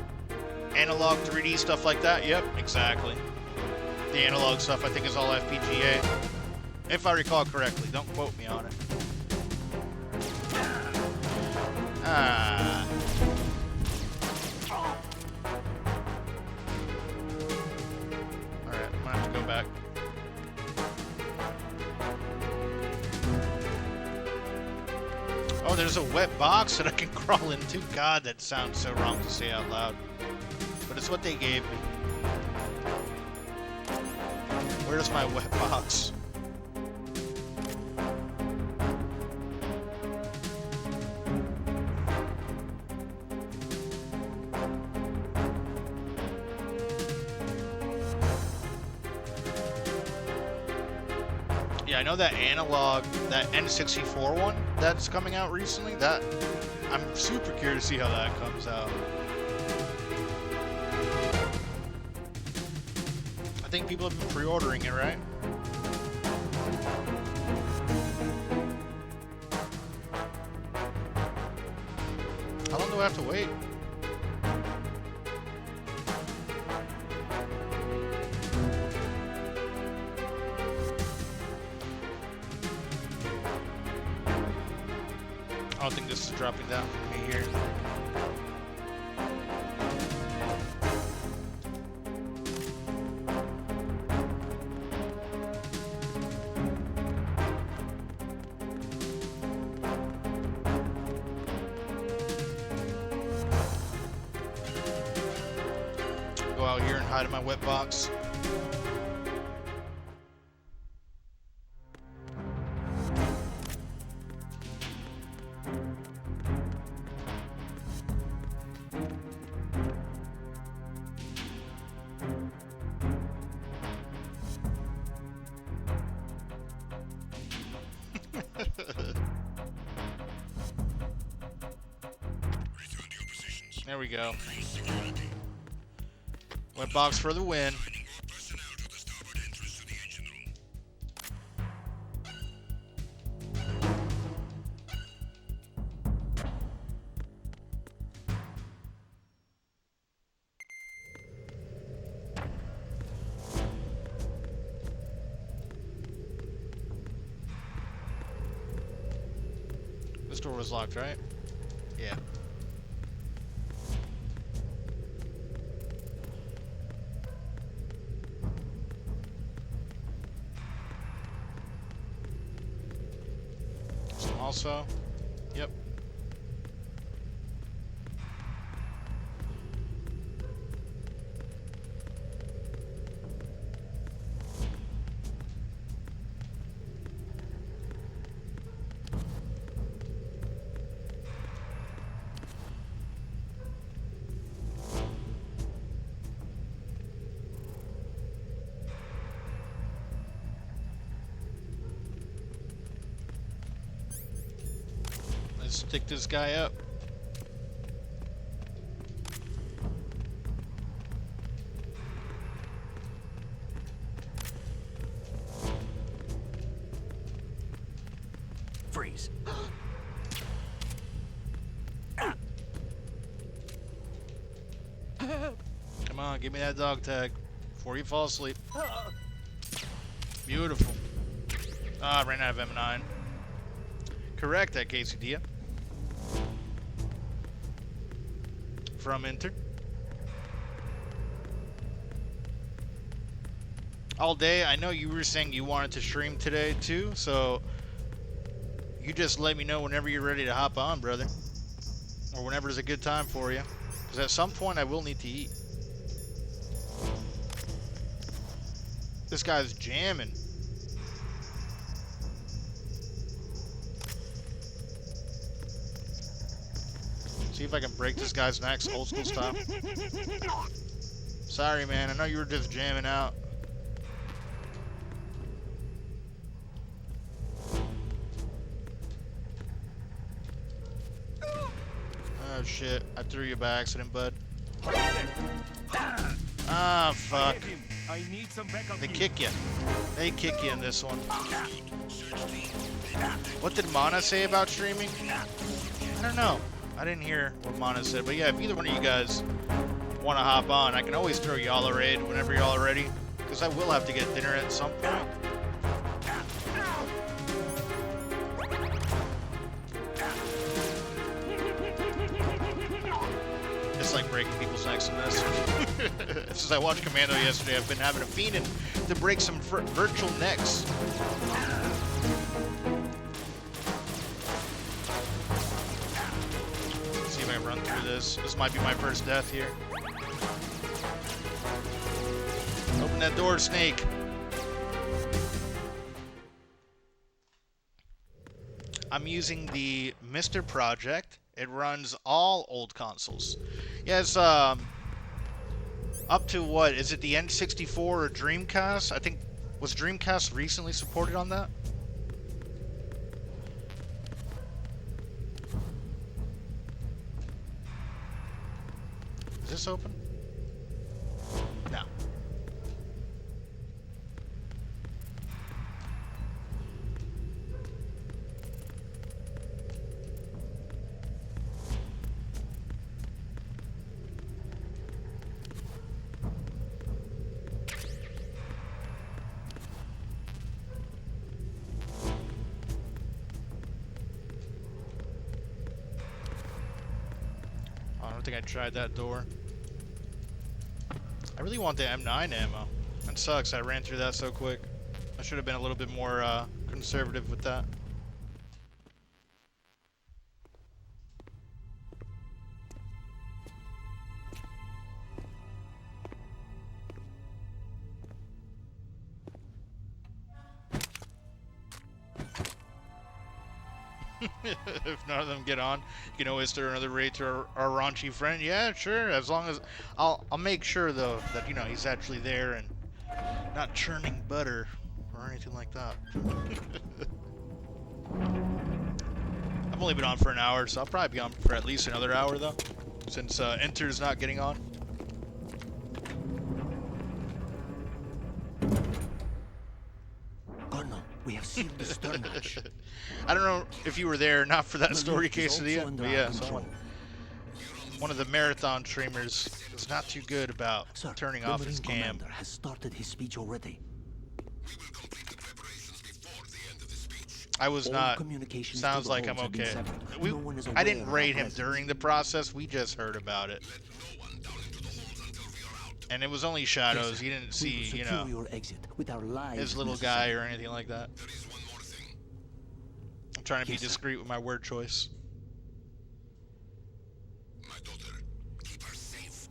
Analog 3D stuff like that. Yep, exactly. The analog stuff I think is all FPGA. If I recall correctly. Don't quote me on it. Ah. Alright, I'm gonna have to go back. Oh, there's a wet box that I can crawl into. God, that sounds so wrong to say out loud. But it's what they gave me. Where's my wet box? Yeah, I know that analog, that N64 one that's coming out recently, that I'm super curious to see how that comes out. I think people have been pre-ordering it, right? How long do I have to wait? I don't think this is dropping down for me here. Go out here and hide in my wet box. Return to your positions. There we go. Increase security. Wet box for the win. Finding more personnel to the starboard entrance to the engine room. This door was locked, right? Yeah. So also, yep. Let's stick this guy up. Freeze. Come on, give me that dog tag. Before you fall asleep. Beautiful. Ah, I ran out of M9. Correct that, Quesadilla. From Inter. All day, I know you were saying you wanted to stream today too, so you just let me know whenever you're ready to hop on, brother. Or whenever is a good time for you. Because at some point I will need to eat. This guy's jamming. See if I can break this guy's necks old school style. Sorry, man. I know you were just jamming out. Oh shit, I threw you by accident, bud. Ah, fuck. I need some backup. They kick you. They kick you in this one. What did Mana say about streaming? I don't know. I didn't hear what Mana said, but yeah, if either one of you guys want to hop on, I can always throw y'all a raid whenever y'all are ready, because I will have to get dinner at some point. It's like breaking people's necks in this. Since I watched Commando yesterday, I've been having a fiending to break some virtual necks. Let's see if I can run through this. This might be my first death here. Open that door, Snake. I'm using the Mr. Project. It runs all old consoles. Yeah, it's up to what? Is it the N64 or Dreamcast? I think, was Dreamcast recently supported on that? Is this open? No. I don't think I tried that door. I really want the M9 ammo. That sucks, I ran through that so quick. I should have been a little bit more conservative with that. If none of them get on, you can always throw another raid to our raunchy friend. Yeah, sure. As long as I'll make sure though that he's actually there and not churning butter or anything like that. I've only been on for an hour, so I'll probably be on for at least another hour though, since Enter's not getting on. We have sealed the stern hatch. I don't know if you were there, not for that story Quesadilla, but yeah, one of the marathon streamers is not too good about Sir, turning the off Marine his cam. commander has started his speech already. We will complete the preparations before the end of the speech. I was All not. communications Sounds to the like I'm holds have been okay. severed. We, No one is I aware didn't of our raid him presence. during the process. We just heard about it, No one down into the holds until we are out. and it was only Yes, shadows. sir. He didn't We see, will you secure know, your exit with our lives his little necessary. guy or anything like that. There is one more thing. I'm trying to be Yes, sir. discreet with my word choice. My daughter, keep her safe.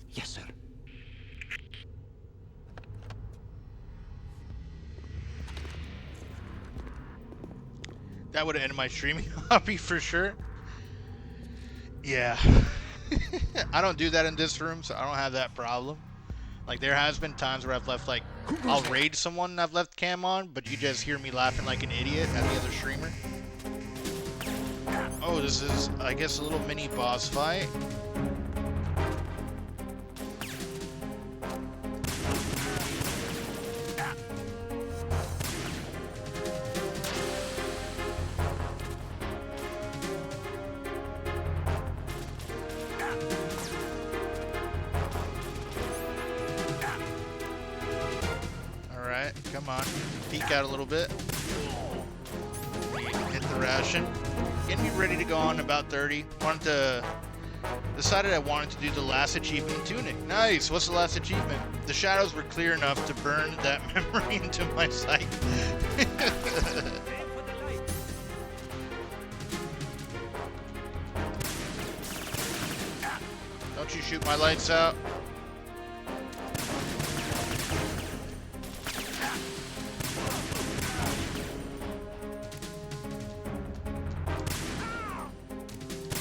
Yes, sir. That would have ended my streaming hobby for sure. Yeah. I don't do that in this room, so I don't have that problem. Like, there has been times where I've left, like, I'll raid someone and I've left cam on, but you just hear me laughing like an idiot at the other streamer. Oh, this is, I guess, a little mini boss fight. Come on. Peek out a little bit. Hit the ration. Getting me ready to go on about 30. Decided I wanted to do the last achievement in Tunic. Nice! What's the last achievement? The shadows were clear enough to burn that memory into my sight. Don't you shoot my lights out.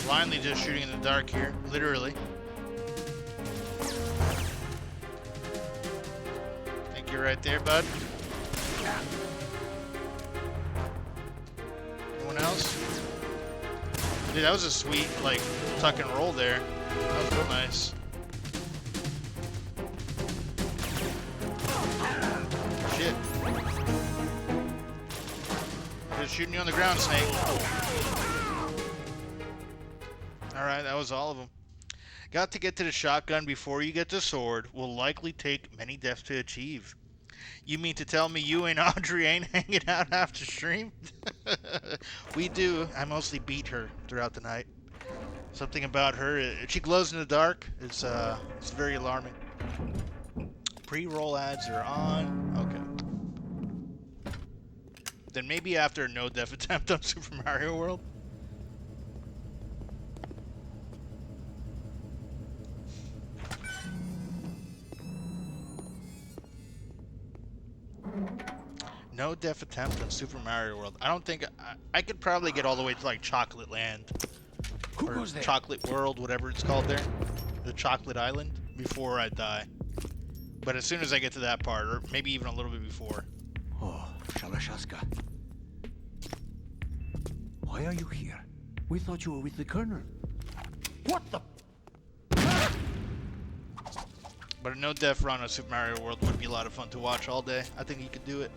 Blindly just shooting in the dark here, literally. Think you're right there, bud. Anyone else? Dude, that was a sweet, like, tuck and roll there. That was real nice. Shit. Just shooting you on the ground, Snake. Alright, that was all of them. Got to get to the shotgun before you get the sword. Will likely take many deaths to achieve. You mean to tell me you and Audrey ain't hanging out after stream? We do. I mostly beat her throughout the night. Something about her, she glows in the dark. It's very alarming. Pre-roll ads are on. Okay. Then maybe after a no-death attempt on Super Mario World. No death attempt on Super Mario World. I don't think I could probably get all the way to like Chocolate Land. Who Or goes there? Chocolate World, whatever it's called there. The Chocolate Island, before I die. But as soon as I get to that part, or maybe even a little bit before. Oh, Shalashaska. Why are you here? We thought you were with the Colonel. What the? But a no-death run on Super Mario World would be a lot of fun to watch all day. I think he could do it.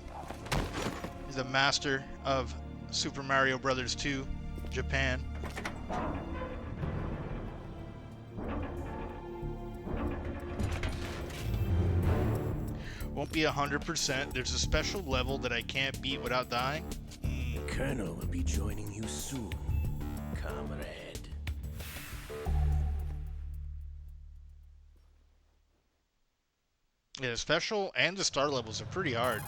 He's a master of Super Mario Brothers 2, Japan. Won't be 100%. There's a special level that I can't beat without dying. The Colonel will be joining you soon, comrade. Yeah, the special and the star levels are pretty hard.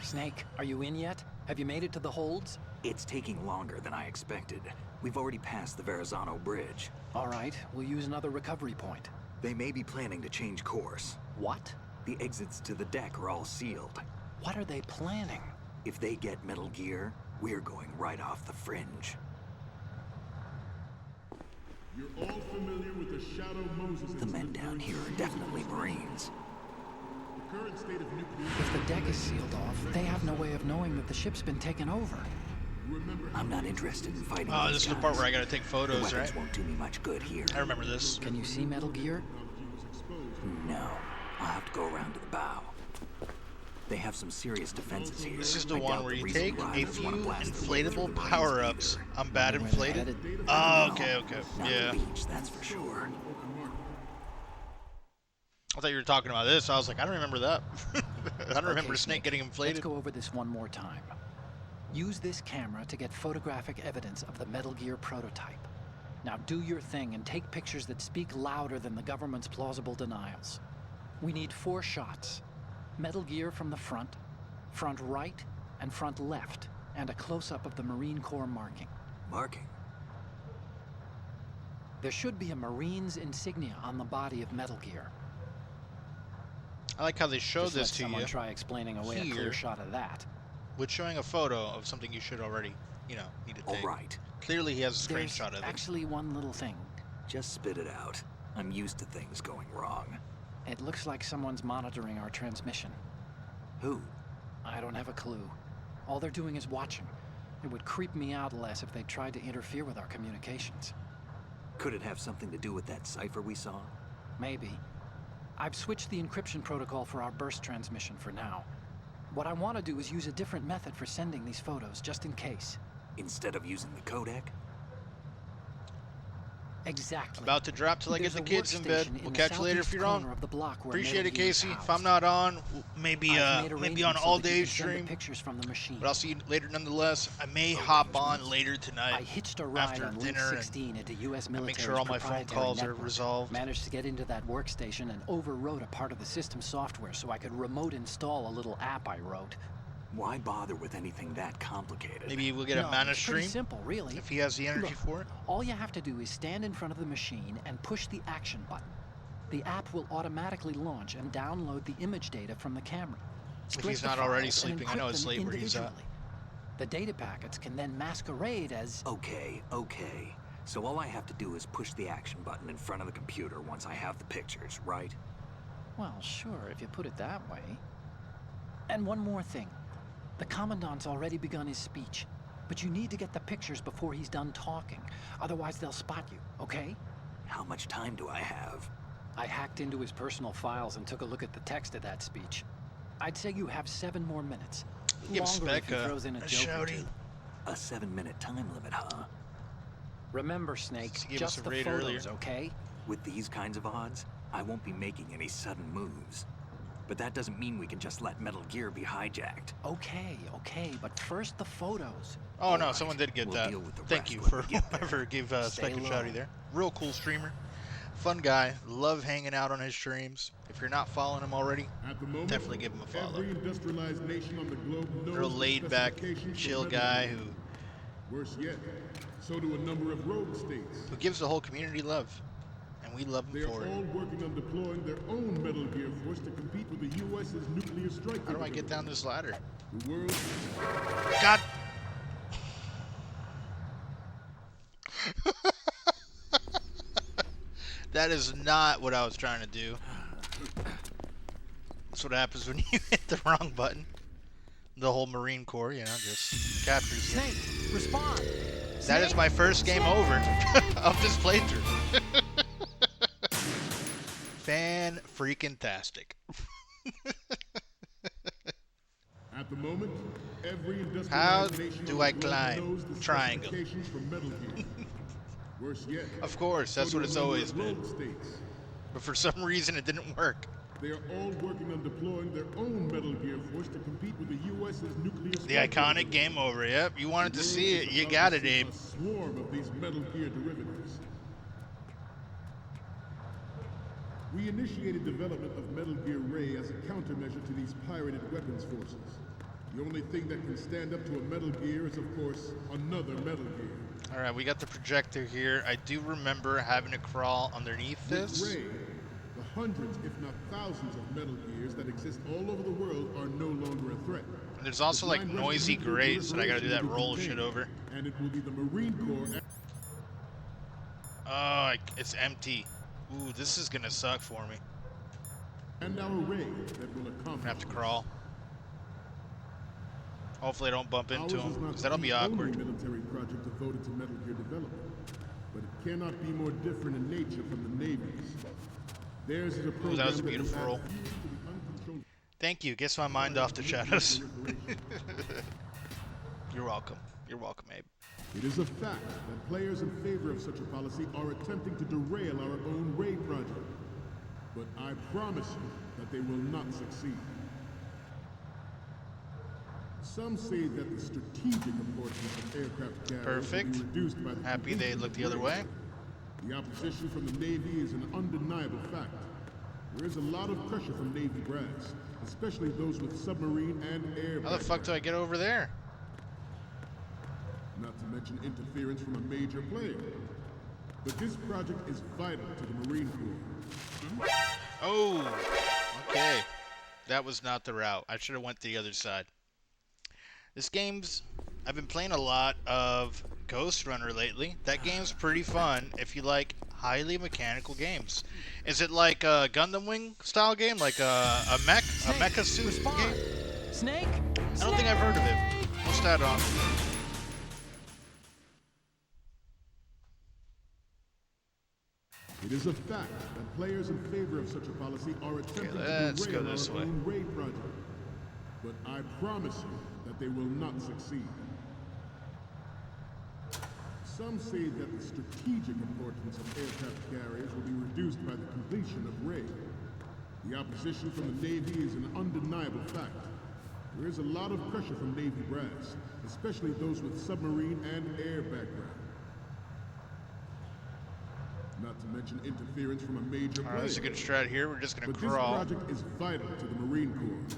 Snake, are you in yet? Have you made it to the holds? It's taking longer than I expected. We've already passed the Verrazano Bridge. All right, we'll use another recovery point. They may be planning to change course. What? The exits to the deck are all sealed. What are they planning? If they get Metal Gear, we're going right off the fringe. You're all familiar with the Shadow Moses The men down here are definitely Marines. The current state of nuclear... If the deck is sealed off, they have no way of knowing that the ship's been taken over. I'm not interested in fighting Oh, these this is the guys. part where I gotta take The photos, weapons right? won't do me much good here. I remember this. Can you see Metal Gear? No, I'll have to go around to the bow. They have some serious defenses here. This is the I one doubt where the you recent take a rivals few wanna blast their way through inflatable the Marines power-ups. either. I'm bad Where they're inflated. headed? Oh, No, okay. not Yeah. the beach, that's for sure. I thought you were talking about this. I was like, I don't remember that. I don't remember Okay, Snake getting Let's inflated. go over this one more time. Use this camera to get photographic evidence of the Metal Gear prototype. Now do your thing and take pictures that speak louder than the government's plausible denials. We need 4 shots. Metal Gear from the front right, and front left, and a close-up of the Marine Corps marking. Marking? There should be a Marine's insignia on the body of Metal Gear. I like how they showed Just this let to someone you try explaining away a here. clear shot of that. with showing a photo of something you should already, need to take. All right, Clearly he has a There's screenshot of it. actually one little thing. just spit it out. I'm used to things going wrong. It looks like someone's monitoring our transmission. Who? I don't have a clue. All they're doing is watching. It would creep me out less if they tried to interfere with our communications. Could it have something to do with that cipher we saw? Maybe. I've switched the encryption protocol for our burst transmission for now. What I want to do is use a different method for sending these photos, just in case. Instead of using the codec? Exactly. About to drop till I get There's the a kids in bed. workstation We'll in the catch you later if southeast you're on. corner of the block where Appreciate Metal it, Gear is Casey. If I'm housed. not on, maybe I've made maybe on arrangements all so that you day can send the stream. pictures from the machine. But I'll see you later nonetheless. I may hop on Arrangements? later tonight I hitched a ride after on Link dinner and 16 into U.S. make military's sure all my phone proprietary calls are network. resolved. Managed to get into that workstation and overwrote a part of the system software so I could remote install a little app I wrote. Why bother with anything that complicated? Maybe we'll get a No, mana it's pretty stream simple, really. if he has the energy Look, for it. all you have to do is stand in front of the machine and push the action button. The app will automatically launch and download the image data from the camera. If he's not already sleeping, I know it's late where he's at. Individually. The data packets can then masquerade as... Okay. So all I have to do is push the action button in front of the computer once I have the pictures, right? Well, sure, if you put it that way. And one more thing. The Commandant's already begun his speech, but you need to get the pictures before he's done talking. Otherwise, they'll spot you, okay? How much time do I have? I hacked into his personal files and took a look at the text of that speech. I'd say you have 7 more minutes. Give Longer Spec if he throws in a joke or shouty. two. A 7-minute time limit, huh? Remember, Snake, Just give us just a the raid photos, earlier. okay? With these kinds of odds, I won't be making any sudden moves. But that doesn't mean we can just let Metal Gear be hijacked. Okay, but first the photos. Oh no, Alright, someone did get we'll that. deal with the Thank rest you when for we get there. whoever gave Spec a Stay shouty low. there. Real cool streamer. Fun guy. Love hanging out on his streams. If you're not following him already, At the moment, definitely give him a follow. every industrialized nation on the globe knows Real the laid back, specifications for chill Metal guy Gear. Worse yet, so do a number of rogue states. who gives the whole community love. And we love They him are for all it. working on deploying their own Metal Gear force to compete with the U.S.'s nuclear strike. How do I get down this ladder? The world. God! That is not what I was trying to do. That's what happens when you hit the wrong button. The whole Marine Corps, you know, just captures you. Snake, respond! That is my first game over of this playthrough. Fan-freaking-tastic. At the moment, every How industrialized nation do on I the globe climb? knows the Triangle. specifications for Metal Gear. Worse yet, Of course, that's so what do it's a number always of been. rogue states. But for some reason, it didn't work. They are all working on deploying their own Metal Gear force to compete with the U.S.'s nuclear The strike. iconic game over. Yep, you wanted to The see world it. is You about got to it, see Abe. A swarm of these Metal Gear derivatives. We initiated development of Metal Gear Ray as a countermeasure to these pirated weapons forces. The only thing that can stand up to a Metal Gear is, of course, another Metal Gear. All right, we got the projector here. I do remember having to crawl underneath With this. Ray, the hundreds, if not thousands, of Metal Gears that exist all over the world are no longer a threat. And there's also like Blind Russian noisy nuclear grates that I gotta do that proliferation will roll be shit contained, over. And it will be the Marine Corps. Oh, it's empty. Ooh, this is gonna suck for me. And our Ray that will I'm accomplish. gonna have to crawl. Hopefully I don't bump into Ours is him, not because that'll be the only awkward. military project devoted to Metal Gear development, but it cannot be more different in nature from the Navy's. Theirs is a program that was a will beautiful add roll. fuel to the uncontrolled Thank you. Gets my mind off the shadows. proliferation. You're welcome. You're welcome, Abe. It is a fact that players in favor of such a policy are attempting to derail our own Ray project. But I promise you that they will not succeed. Some say that the strategic importance of aircraft carriers Perfect. will be reduced by the Happy they completion look of the other Ray. way. The opposition from the Navy is an undeniable fact. There is a lot of pressure from Navy brass, especially those with submarine and air How the fuck do I get over there? Not to mention interference from a major player. But this project is vital to the Marine Corps. Oh, okay. That was not the route. I should have went the other side. I've been playing a lot of Ghost Runner lately. That game's pretty fun if you like highly mechanical games. Is it like a Gundam Wing style game? Like a mecha suit Respond! game? Snake? I don't think I've heard of it. What's that on? It is a fact that players in favor of such a policy are attempting let's to go derail this our way. own Ray project. But I promise you that they will not succeed. Some say that the strategic importance of aircraft carriers will be reduced by the completion of Ray. The opposition from the Navy is an undeniable fact. There is a lot of pressure from Navy brass, especially those with submarine and air background. Not to mention interference from a major player. Alright, that's a good strat here. We're just gonna crawl. This project is vital to the Marine Corps.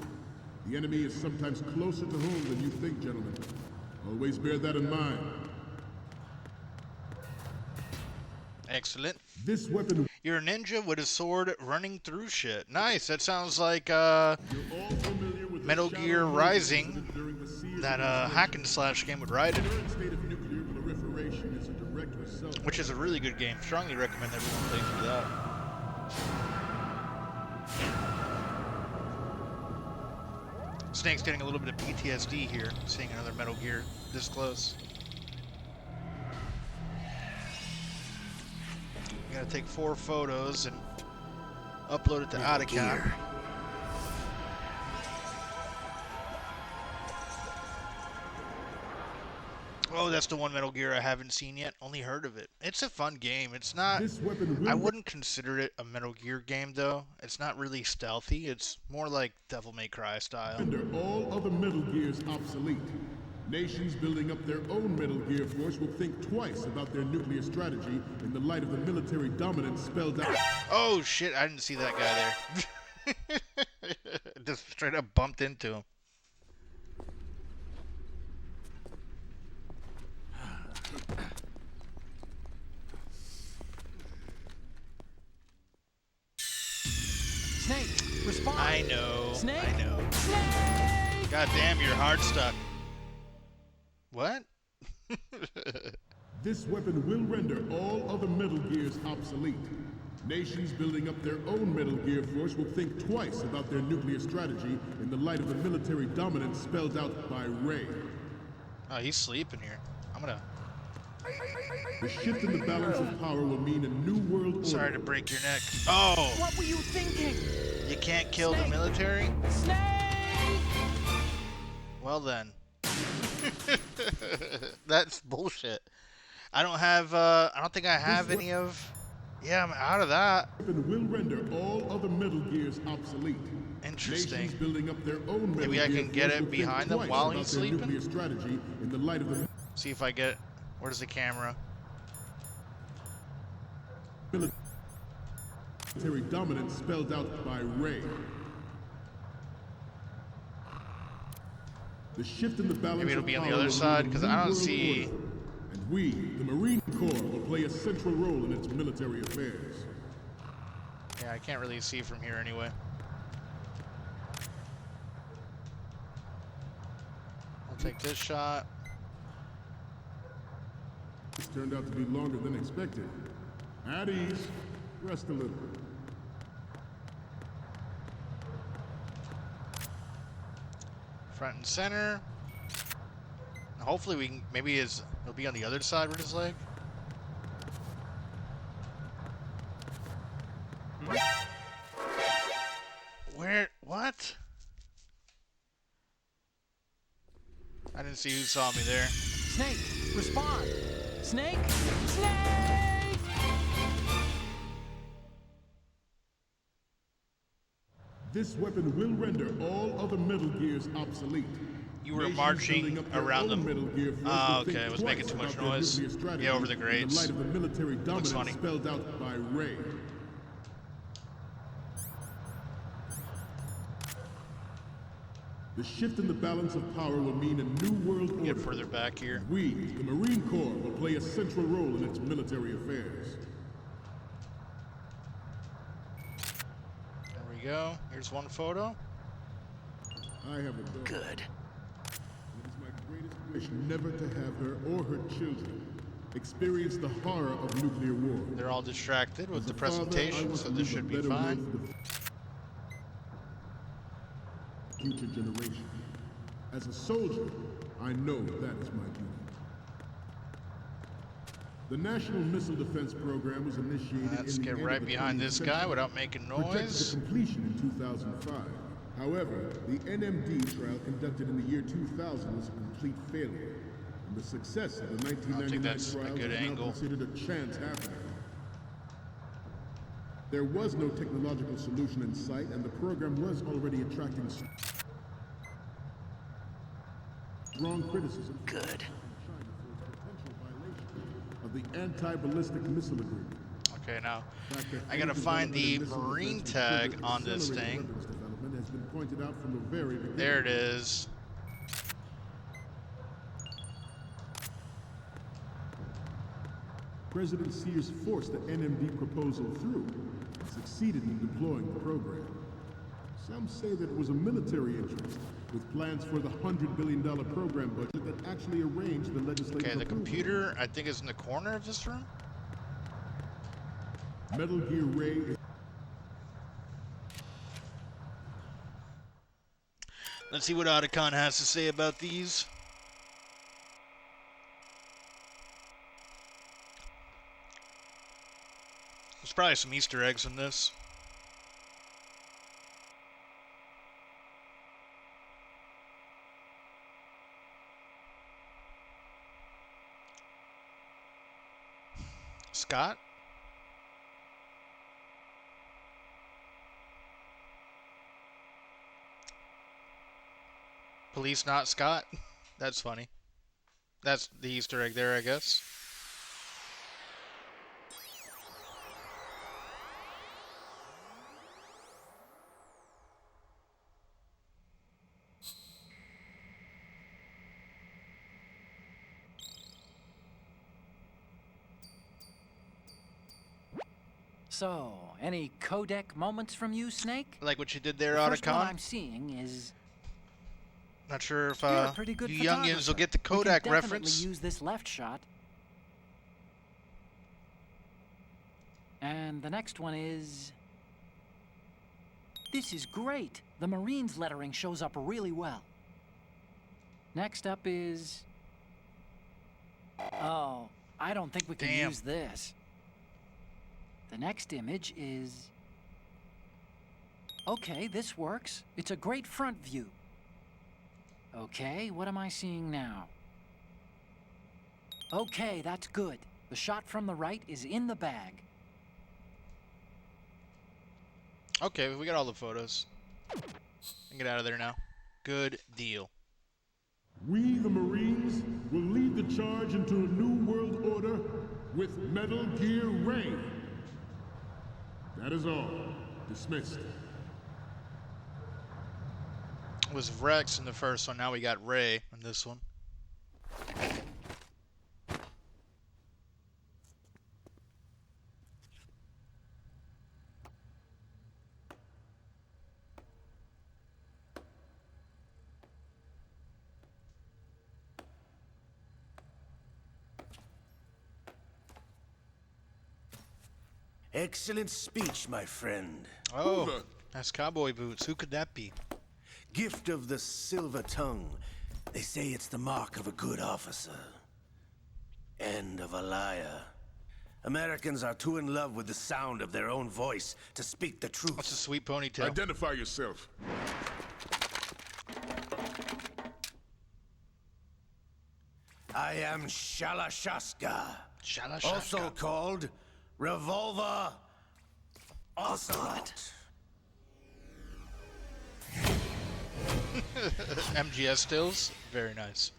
The enemy is sometimes closer to home than you think, gentlemen. Always bear that in mind. Excellent. This weapon... You're a ninja with a sword running through shit. Nice. That sounds like Metal Gear Rising. That hack and slash game with Raiden. Which is a really good game. Strongly recommend everyone play through that. Snake's getting a little bit of PTSD here, seeing another Metal Gear this close. You gotta take 4 photos and upload it to AutoCAD. Oh, that's the one Metal Gear I haven't seen yet. Only heard of it. It's a fun game. It's not... I wouldn't consider it a Metal Gear game, though. It's not really stealthy. It's more like Devil May Cry style. Render all other Metal Gears obsolete. Nations building up their own Metal Gear force will think twice about their nuclear strategy in the light of the military dominance spelled out. Oh, shit. I didn't see that guy there. Just straight up bumped into him. Snake, respond. I know. Snake. I know. Snake. God damn, you're hard stuck. What? This weapon will render all other Metal Gears obsolete. Nations building up their own Metal Gear force will think twice about their nuclear strategy in the light of the military dominance spelled out by Ray. Oh, he's sleeping here. I'm gonna... The shift in the balance of power will mean a new world order. Sorry to break your neck. Oh! What were you thinking? You can't kill Snake. the military? Snake! Well then. That's bullshit. I don't have, I don't think I have any of... Yeah, I'm out of that. Weapon will render all other Metal Gears obsolete. Interesting. Nations building up their own Metal Maybe I Gear can get force it will behind think them twice while about he's their sleeping? nuclear strategy in the light of the See if I get... Where's the camera? military dominance spelled out by Ray. The shift in the balance Maybe it'll of be on the power other will side, mean a because new I don't world see... order. And we, the Marine Corps, will play a central role in its military affairs. Yeah, I can't really see from here anyway. I'll take this shot. This turned out to be longer than expected. At ease. Rest a little. Front and center. Hopefully we can... Maybe it'll be on the other side with his leg. Where? What? I didn't see who saw me there. Snake, respond. Snake. Snake. This weapon will render all other Metal Gears obsolete. You were Nations marching building up their around own them. Metal Gear force Ah, will think okay. It was twice making too much about their noise. nuclear strategy Yeah, over the in grades. the light of the military dominance funny. spelled out by Ray. The shift in the balance of power will mean a new world order. Get further back here. We, the Marine Corps, will play a central role in its military affairs. There we go. Here's one photo. I have a daughter. Good. It is my greatest wish never to have her or her children experience the horror of nuclear war. They're all distracted with As the a father, I presentation, want so to this leave a should be better will fine. for the future generation. As a soldier, I know that is my duty. The National Missile Defense Program was initiated Let's in the get end right of the behind 20th this guy century, without making projected noise. to completion in 2005. However, the NMD trial conducted in the year 2000 was a complete failure. and the success of the I don't 1999 think that's a trials good is now angle. considered a chance happening. There was no technological solution in sight, and the program was already attracting strong criticism. Good. Of the anti-ballistic missile agreement. Okay, now The fact that I gotta any find the development in missile Marine defense tag would on this accelerate thing. weapons development has been pointed out from the very beginning. There it is. President Sears forced the NMD proposal through and succeeded in deploying the program. Some say that it was a military interest, with plans for the $100 billion program budget that actually arranged the legislative Okay, the approval. computer I think is in the corner of this room. Metal Gear Ray is Let's see what Otacon has to say about these. There's probably some Easter eggs in this. Scott? Police not Scott? That's funny. That's the Easter egg there, I guess. So, any codec moments from you, Snake? Like what you did there, The first one Otacon. I'm seeing is Not sure if you're a pretty good you youngins will photographer. get the We can Kodak definitely reference. use this left shot. And the next one is... This is great. The Marines lettering shows up really well. Next up is... Oh, I don't think we can Damn. use this. The next image is... Okay, this works. It's a great front view. Okay, what am I seeing now? Okay, that's good. The shot from the right is in the bag. Okay, we got all the photos. I can get out of there now. Good deal. we, the Marines, will lead the charge into a new world order with Metal Gear Ray. That is all. Dismissed. It was Rex in the first one, now we got Ray in this one. Excellent speech, my friend. Oh, that's cowboy boots. Who could that be? Gift of the silver tongue. They say it's the mark of a good officer. And of a liar. Americans are too in love with the sound of their own voice to speak the truth. That's a sweet ponytail. Identify yourself. I am Shalashaska. Shalashaska. Also called Revolver Ocelot. MGS stills. Very nice.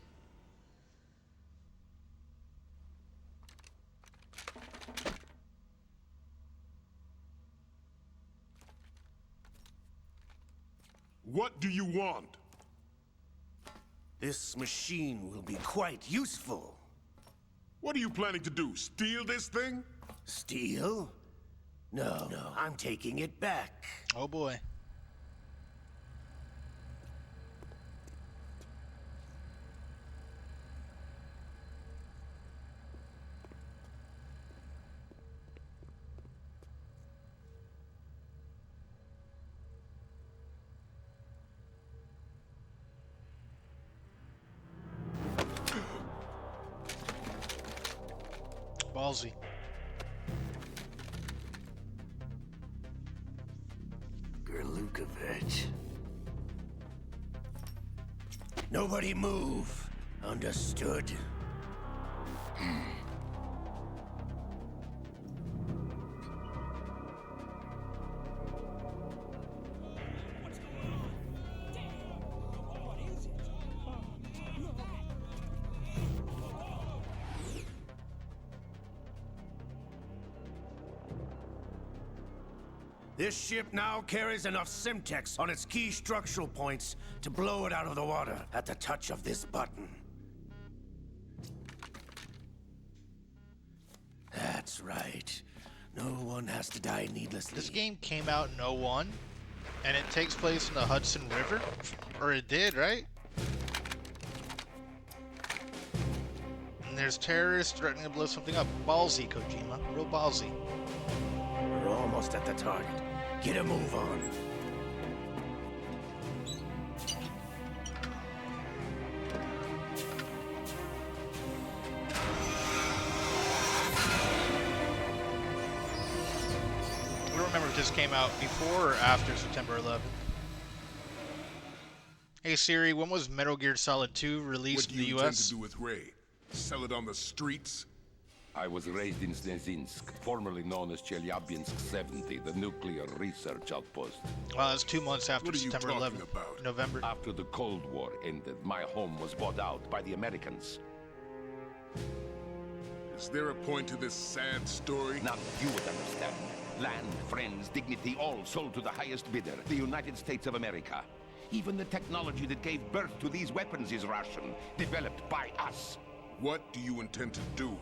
What do you want? This machine will be quite useful. What are you planning to do? Steal this thing? Steal? No, I'm taking it back. Oh boy. Ballsy. Gerlukovich. Nobody move. Understood? This ship now carries enough Simtex on its key structural points to blow it out of the water at the touch of this button. That's right. No one has to die needlessly. This game came out in '01, and it takes place in the Hudson River? Or it did, right? And there's terrorists threatening to blow something up. Ballsy, Kojima. Real ballsy. We're almost at the target. Get a move on. I don't remember if this came out before or after September 11th. Hey Siri, when was Metal Gear Solid 2 released in the US? What do you intend to do with Ray? Sell it on the streets? I was raised in Snezinsk, formerly known as Chelyabinsk 70, the nuclear research outpost. Well, that's 2 months after What are you September talking 11th. about? November. After the Cold War ended, my home was bought out by the Americans. Is there a point to this sad story? None you would understand. Land, friends, dignity, all sold to the highest bidder, the United States of America. Even the technology that gave birth to these weapons is Russian, developed by us. What do you intend to do?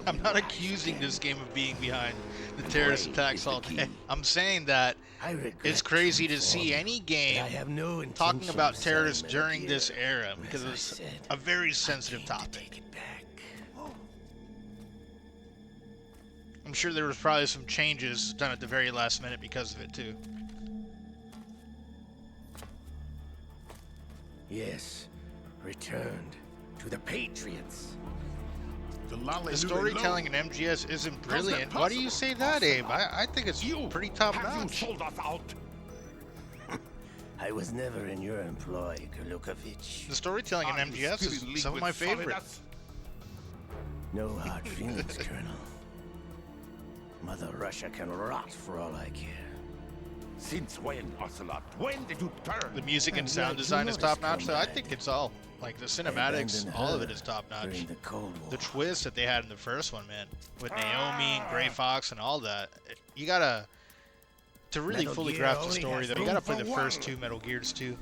I'm not accusing this game of being behind the terrorist attacks all day. I'm saying that it's crazy to see any game talking about terrorists during this era because it's a very sensitive topic. I'm sure there was probably some changes done at the very last minute because of it too. Yes, returned to the Patriots. The storytelling in MGS isn't brilliant. Why do you say that, Abe? I think it's pretty top notch. You sold us out. I was never in your employ, Golukovich. The storytelling in MGS is some of my favorites. No hard feelings, Colonel. Mother Russia can rot for all I care. Since when, Ocelot? When did you turn? The music and sound design is top notch, though. I think it's all, like, the cinematics, all of it is top notch. The twist that they had in the first one, man, with Naomi and Gray Fox and all that. You gotta, to really fully grasp the story, though, you gotta play the first two Metal Gears too.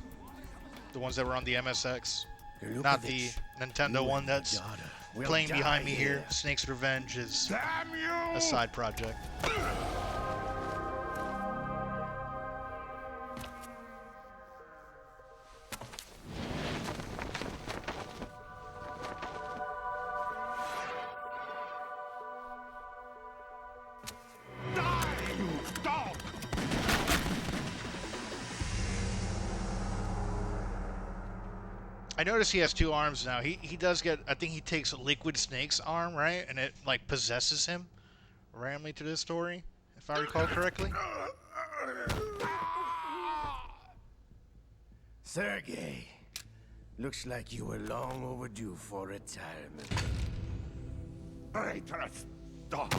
The ones that were on the MSX, not the Nintendo one that's playing behind me here. Snake's Revenge is a side project. I notice he has two arms now. He does get, I think he takes Liquid Snake's arm, right? And it, like, possesses him randomly to this story, if I recall correctly. Sergey, looks like you were long overdue for retirement. Traitorous dog.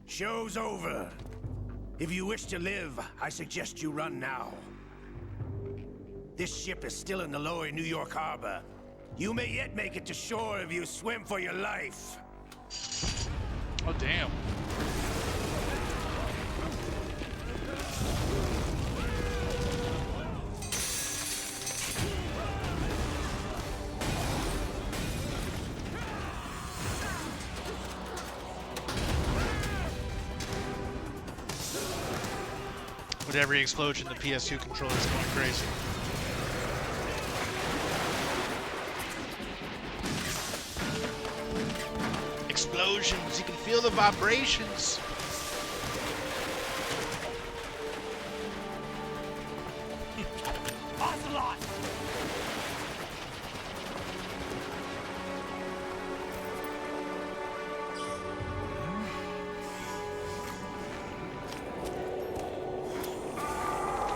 Show's over. If you wish to live, I suggest you run now. This ship is still in the lower New York harbor. You may yet make it to shore if you swim for your life. Oh, damn. With every explosion, the ps2 controller is going crazy. Explosions, you can feel the vibrations. Ocelot!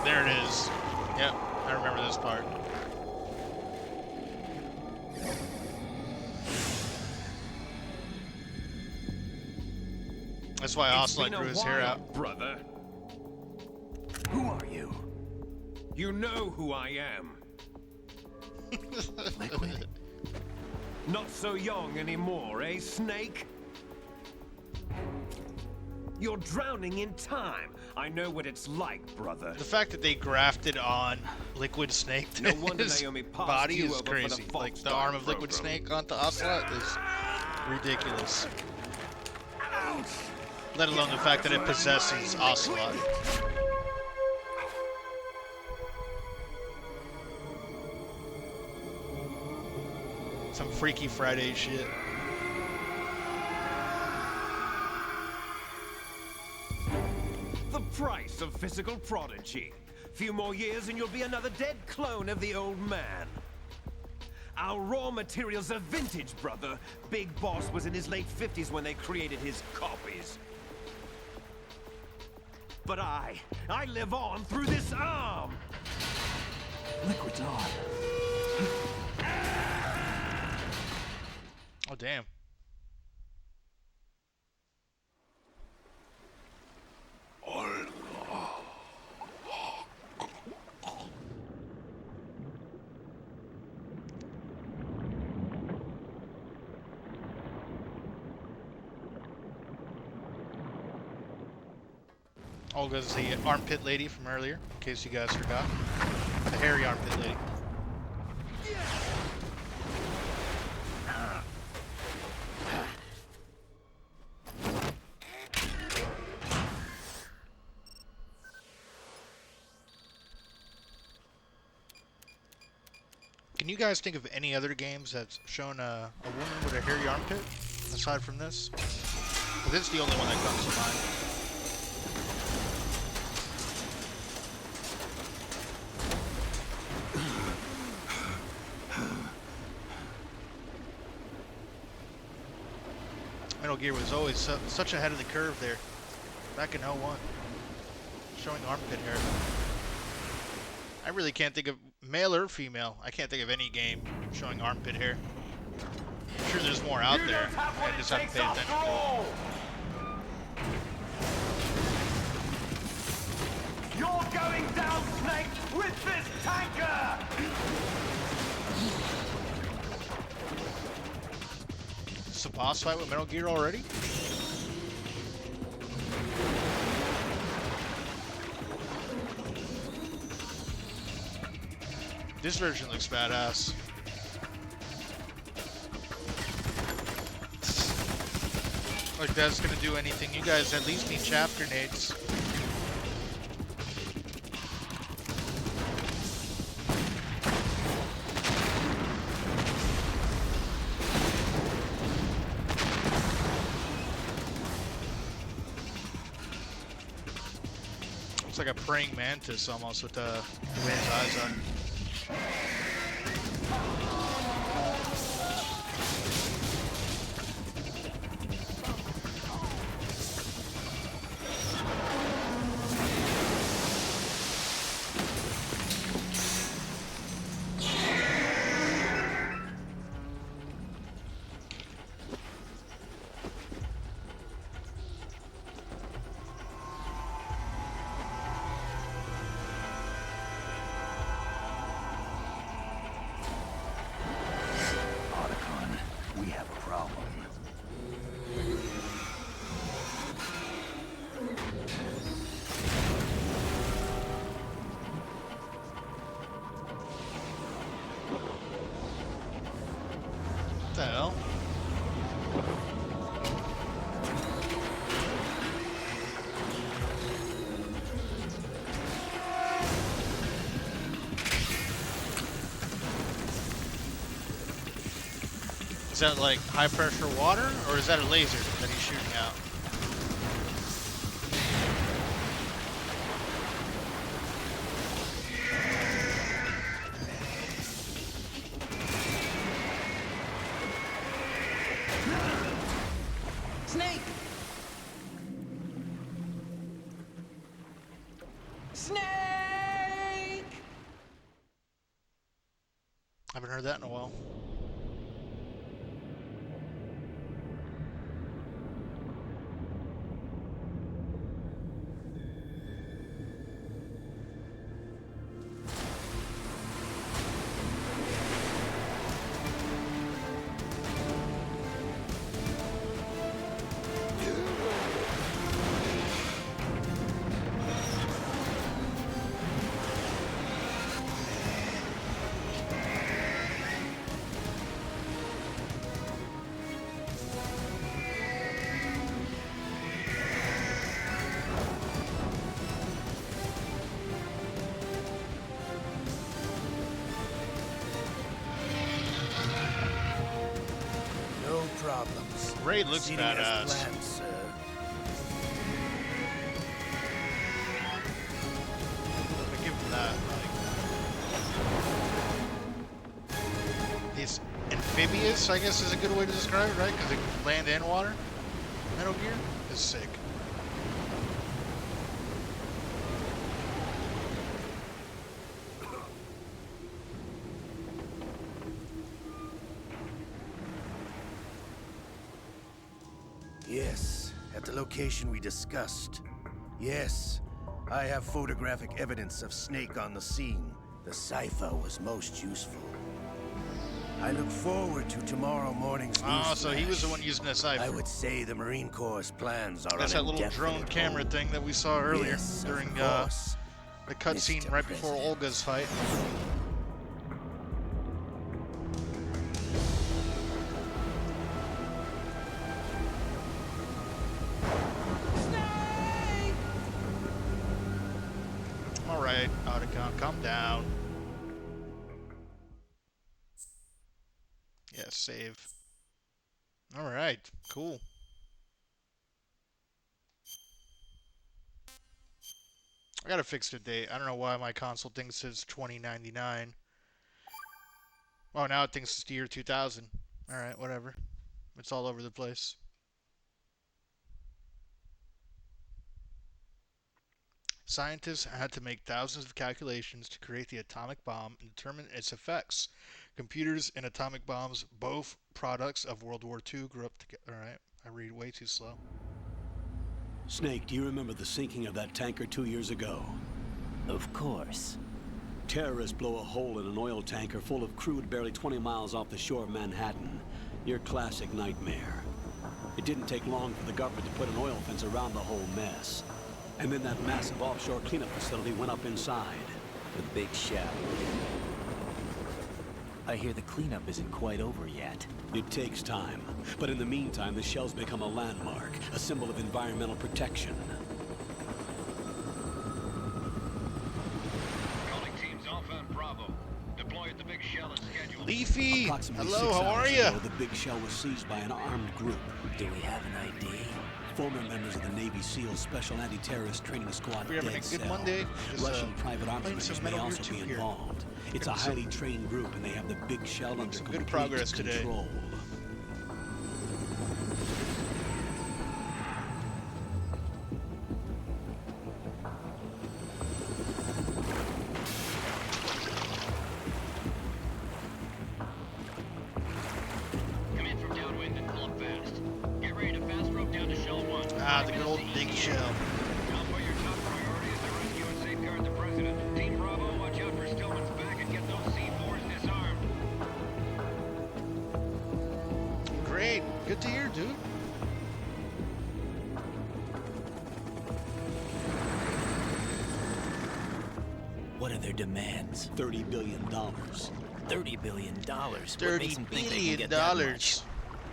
There it is. Yep, I remember this part. That's why Ocelot grew his hair out. Brother. Who are you? You know who I am. Liquid? Not so young anymore, eh, Snake? You're drowning in time. I know what it's like, brother. The fact that they grafted on Liquid Snake to No wonder his Naomi passed body you is over for crazy. the Like, the Fox arm Dog of Liquid program. Snake onto Ocelot is ridiculous. Let alone the fact that it possesses Ocelot. Some Freaky Friday shit. The price of physical prodigy. Few more years and you'll be another dead clone of the old man. Our raw materials are vintage, brother. Big Boss was in his late 50s when they created his copies. But I live on through this arm! Liquid's on. Oh, damn. Olga's the armpit lady from earlier, in case you guys forgot. The hairy armpit lady. Can you guys think of any other games that's shown a woman with a hairy armpit, aside from this? This is the only one that comes to mind. Metal Gear was always such ahead of the curve there, back in '01, showing armpit hair. I really can't think of, male or female, I can't think of any game showing armpit hair. I'm sure there's more out there, I just haven't paid attention to it. You're going down, Snake, with this tanker! It's a boss fight with Metal Gear already? This version looks badass. Like that's gonna do anything. You guys at least need chaff grenades. Looks like a praying mantis almost with the way his eyes are. We have a problem. What the hell? Is that like high pressure water, or is that a laser that he's shooting out? Snake! Snake! heard that in a while. No problems. Raid looks Proceeding as badass. planned, sir. Let me give him that. Like, he's amphibious, I guess is a good way to describe it, right? Because it can land and water. Metal Gear is sick. Yes, at the location we discussed. Yes, I have photographic evidence of Snake on the scene. The cipher was most useful. I look forward to tomorrow morning's Oh, news so he was the flash. one using the cipher. I would say the Marine Corps' plans are That's on that little drone indefinite camera hold. thing that we saw earlier Yes, of during course, the cutscene Mr. right before President. Olga's fight. All right, Otacon, calm down. Yeah, save. All right, cool. I gotta fix the date. I don't know why my console thinks it's 2099. Oh, now it thinks it's the year 2000. All right, whatever. It's all over the place. Scientists had to make thousands of calculations to create the atomic bomb and determine its effects. Computers and atomic bombs, both products of World War II, grew up together. All right, I read way too slow. Snake, do you remember the sinking of that tanker 2 years ago? Of course. Terrorists blow a hole in an oil tanker full of crude barely 20 miles off the shore of Manhattan. Your classic nightmare. It didn't take long for the government to put an oil fence around the whole mess. And then that massive offshore cleanup facility went up inside. The big shell. I hear the cleanup isn't quite over yet. It takes time. But in the meantime, the shell's become a landmark, a symbol of environmental protection. Calling teams Alpha and Bravo. Deploy at the big shell as scheduled. Leafy, Approximately hello, 6 how are hours you? ago, the big shell was seized by an armed group. Do we have an ID? Former members of the Navy SEAL Special Anti-Terrorist Training Squad We're having Dead a good Cell. Monday. Just, Russian private arms playing members some may Metal Gear also 2 be here. involved. It's a Getting some- highly trained group, and they have the big shell under some complete good progress today. control. Come in from downwind and pull up fast. Get ready to fast rope down to shell 1. Ah, the good old big shell. Alpha, your top priority is to rescue and safeguard the president. Team Bravo, watch out for Stillman's back and get those C4s disarmed. Great, good to hear, dude. What are their demands? $30 billion. $30 billion. What $30 makes them think they can billion get that much? dollars.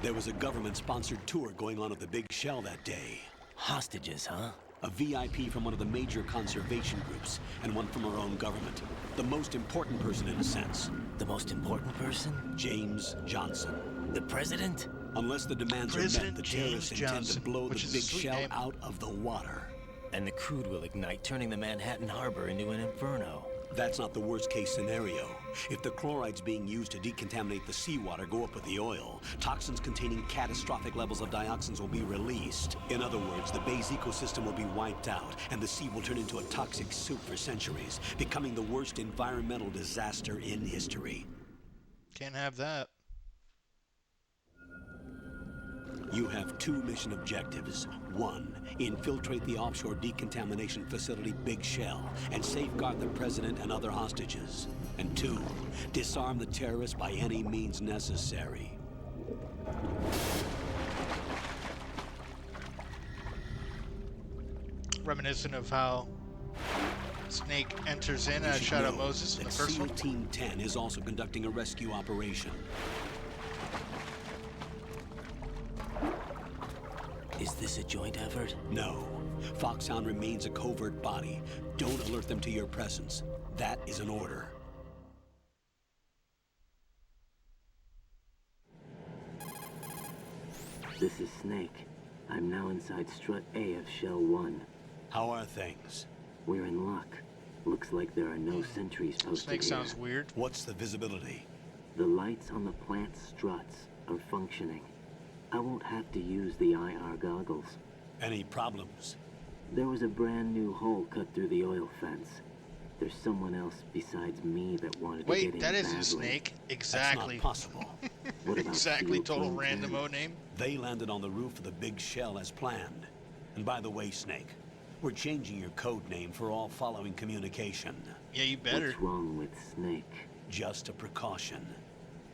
There was a government-sponsored tour going on at the big shell that day. Hostages, huh? A VIP from one of the major conservation groups, and one from our own government. The most important person, in a sense. The most important person? James Johnson. The president? Unless the demands are President met, the James terrorists intend Johnson, to blow the which is a big sweet shell name. out of the water. And the crude will ignite, turning the Manhattan Harbor into an inferno. That's not the worst-case scenario. If the chlorides being used to decontaminate the seawater go up with the oil, toxins containing catastrophic levels of dioxins will be released. In other words, the bay's ecosystem will be wiped out, and the sea will turn into a toxic soup for centuries, becoming the worst environmental disaster in history. Can't have that. You have 2 mission objectives. 1, infiltrate the offshore decontamination facility Big Shell and safeguard the president and other hostages. And 2, disarm the terrorists by any means necessary. Reminiscent of how Snake enters in as Shadow Moses in the first SEAL one. Team 10 is also conducting a rescue operation. Is this a joint effort? No. Foxhound remains a covert body. Don't alert them to your presence. That is an order. This is Snake. I'm now inside Strut A of Shell 1. How are things? We're in luck. Looks like there are no sentries posted Snake here. sounds weird. What's the visibility? The lights on the plant struts are functioning. I won't have to use the IR goggles. Any problems? There was a brand new hole cut through the oil fence. There's someone else besides me that wanted to get in. Wait, that isn't badly. Snake. Exactly. That's not possible. What about Exactly, SEAL total Team 10? random name. They landed on the roof of the Big Shell as planned. And by the way, Snake, we're changing your code name for all following communication. Yeah, you better. What's wrong with Snake? Just a precaution.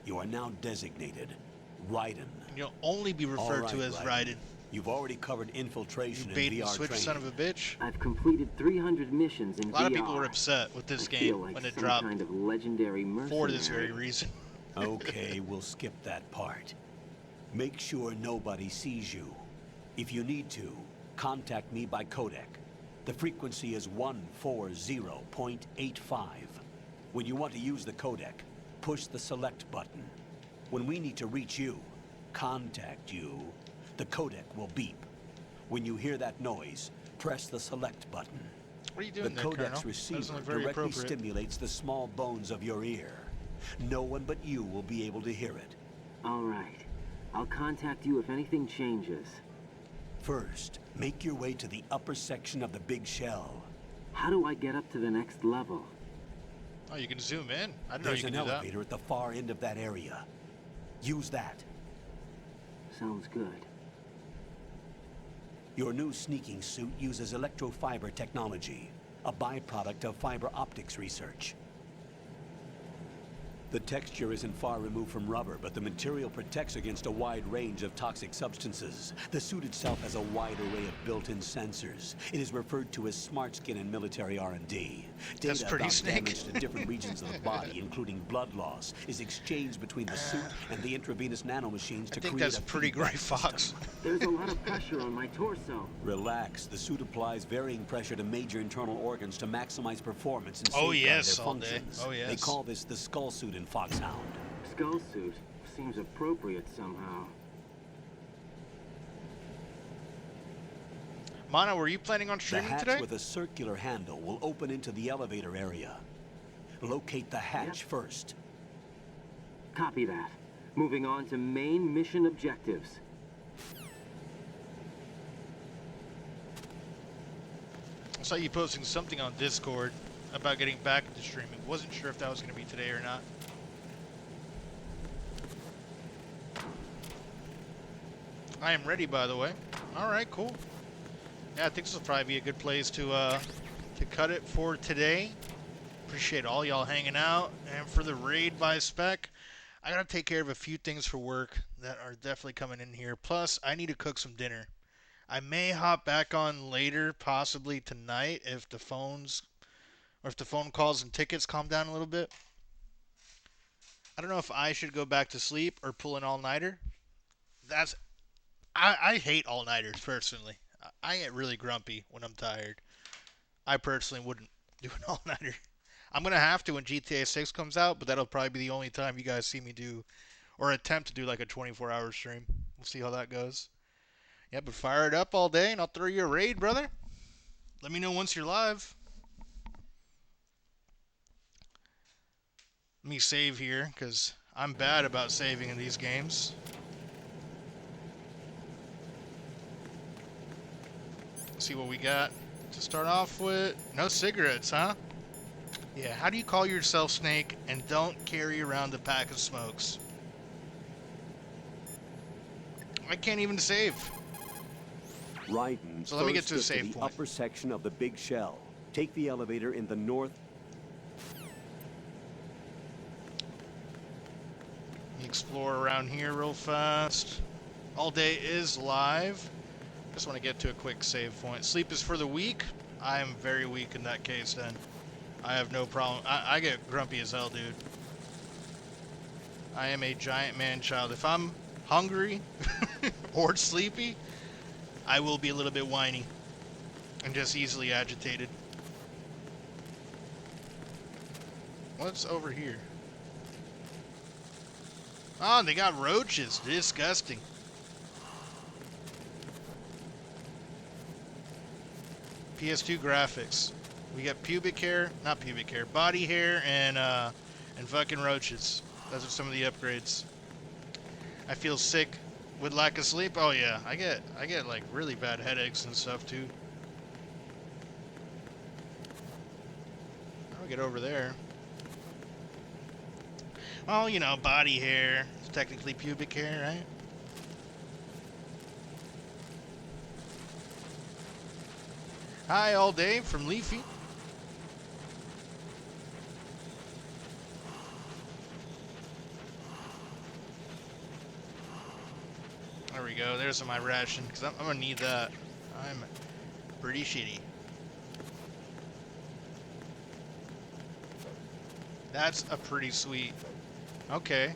You are now designated Raiden. You'll only be referred to as Raiden. You've already covered infiltration You bait and and VR switch training. son of a bitch. I've completed 300 missions in A lot of VR. people were upset with this I feel game like when it some dropped kind of legendary for this mercenary. very reason. Okay, we'll skip that part. Make sure nobody sees you. If you need to, contact me by codec. The frequency is 140.85. When you want to use the codec, push the select button. When we need to reach you, contact you, the codec will beep. When you hear that noise, press the select button. What are you doing The there, Colonel? codec's That receiver doesn't look very directly appropriate. stimulates the small bones of your ear. No one but you will be able to hear it. All right. I'll contact you if anything changes. First, make your way to the upper section of the Big Shell. How do I get up to the next level? Oh, you can zoom in. I didn't know There's you an could do that. elevator at the far end of that area. Use that. Sounds good. Your new sneaking suit uses electrofiber technology, a byproduct of fiber optics research. The texture isn't far removed from rubber, but the material protects against a wide range of toxic substances. The suit itself has a wide array of built-in sensors. It is referred to as smart skin in military R&D. That's Data pretty about Snake. damage to different regions of the body, including blood loss, is exchanged between the suit and the intravenous nanomachines to I think create that's a pretty feedback Gray Fox. system. There's a lot of pressure on my torso. Relax. The suit applies varying pressure to major internal organs to maximize performance and Oh, safeguard yes, their all day. functions. Oh, yes. They call this the skull suit in Foxhound. Skull suit seems appropriate somehow. Mono, were you planning on The streaming hatch today? with a circular handle will open into the elevator area. Locate the hatch first. Copy that. Moving on to main mission objectives. I saw you posting something on Discord about getting back into streaming. Wasn't sure if that was going to be today or not. I am ready, by the way. All right, cool. Yeah, I think this will probably be a good place to cut it for today. Appreciate all y'all hanging out, and for the raid by spec, I gotta take care of a few things for work that are definitely coming in here. Plus, I need to cook some dinner. I may hop back on later, possibly tonight, if the phone calls and tickets calm down a little bit. I don't know if I should go back to sleep or pull an all-nighter. I hate all-nighters, personally. I get really grumpy when I'm tired. I personally wouldn't do an all-nighter. I'm going to have to when GTA 6 comes out, but that'll probably be the only time you guys see me do or attempt to do like a 24-hour stream. We'll see how that goes. Yeah, but fire it up all day and I'll throw you a raid, brother. Let me know once you're live. Let me save here, because I'm bad about saving in these games. Let's see what we got to start off with. No cigarettes, huh? Yeah, how do you call yourself Snake and don't carry around a pack of smokes? I can't even save. Raiden, So let me get first to a get save the point. upper section of the big shell. Take the elevator in the north. Explore around here real fast. All Day is live. Just want to get to a quick save point. Sleep is for the weak. I am very weak in that case then. I have no problem. I get grumpy as hell, dude. I am a giant man-child. If I'm hungry or sleepy, I will be a little bit whiny and just easily agitated. What's over here? Oh, they got roaches. Disgusting. PS2 graphics. We got pubic hair, not pubic hair, body hair, and fucking roaches. Those are some of the upgrades. I feel sick with lack of sleep. Oh yeah, I get like really bad headaches and stuff too. How do we get over there? Well, you know, body hair. It's technically pubic hair, right? Hi, All Day from Leafy. There we go. There's my ration, because I'm going to need that. I'm pretty shitty. That's a pretty sweet. Okay.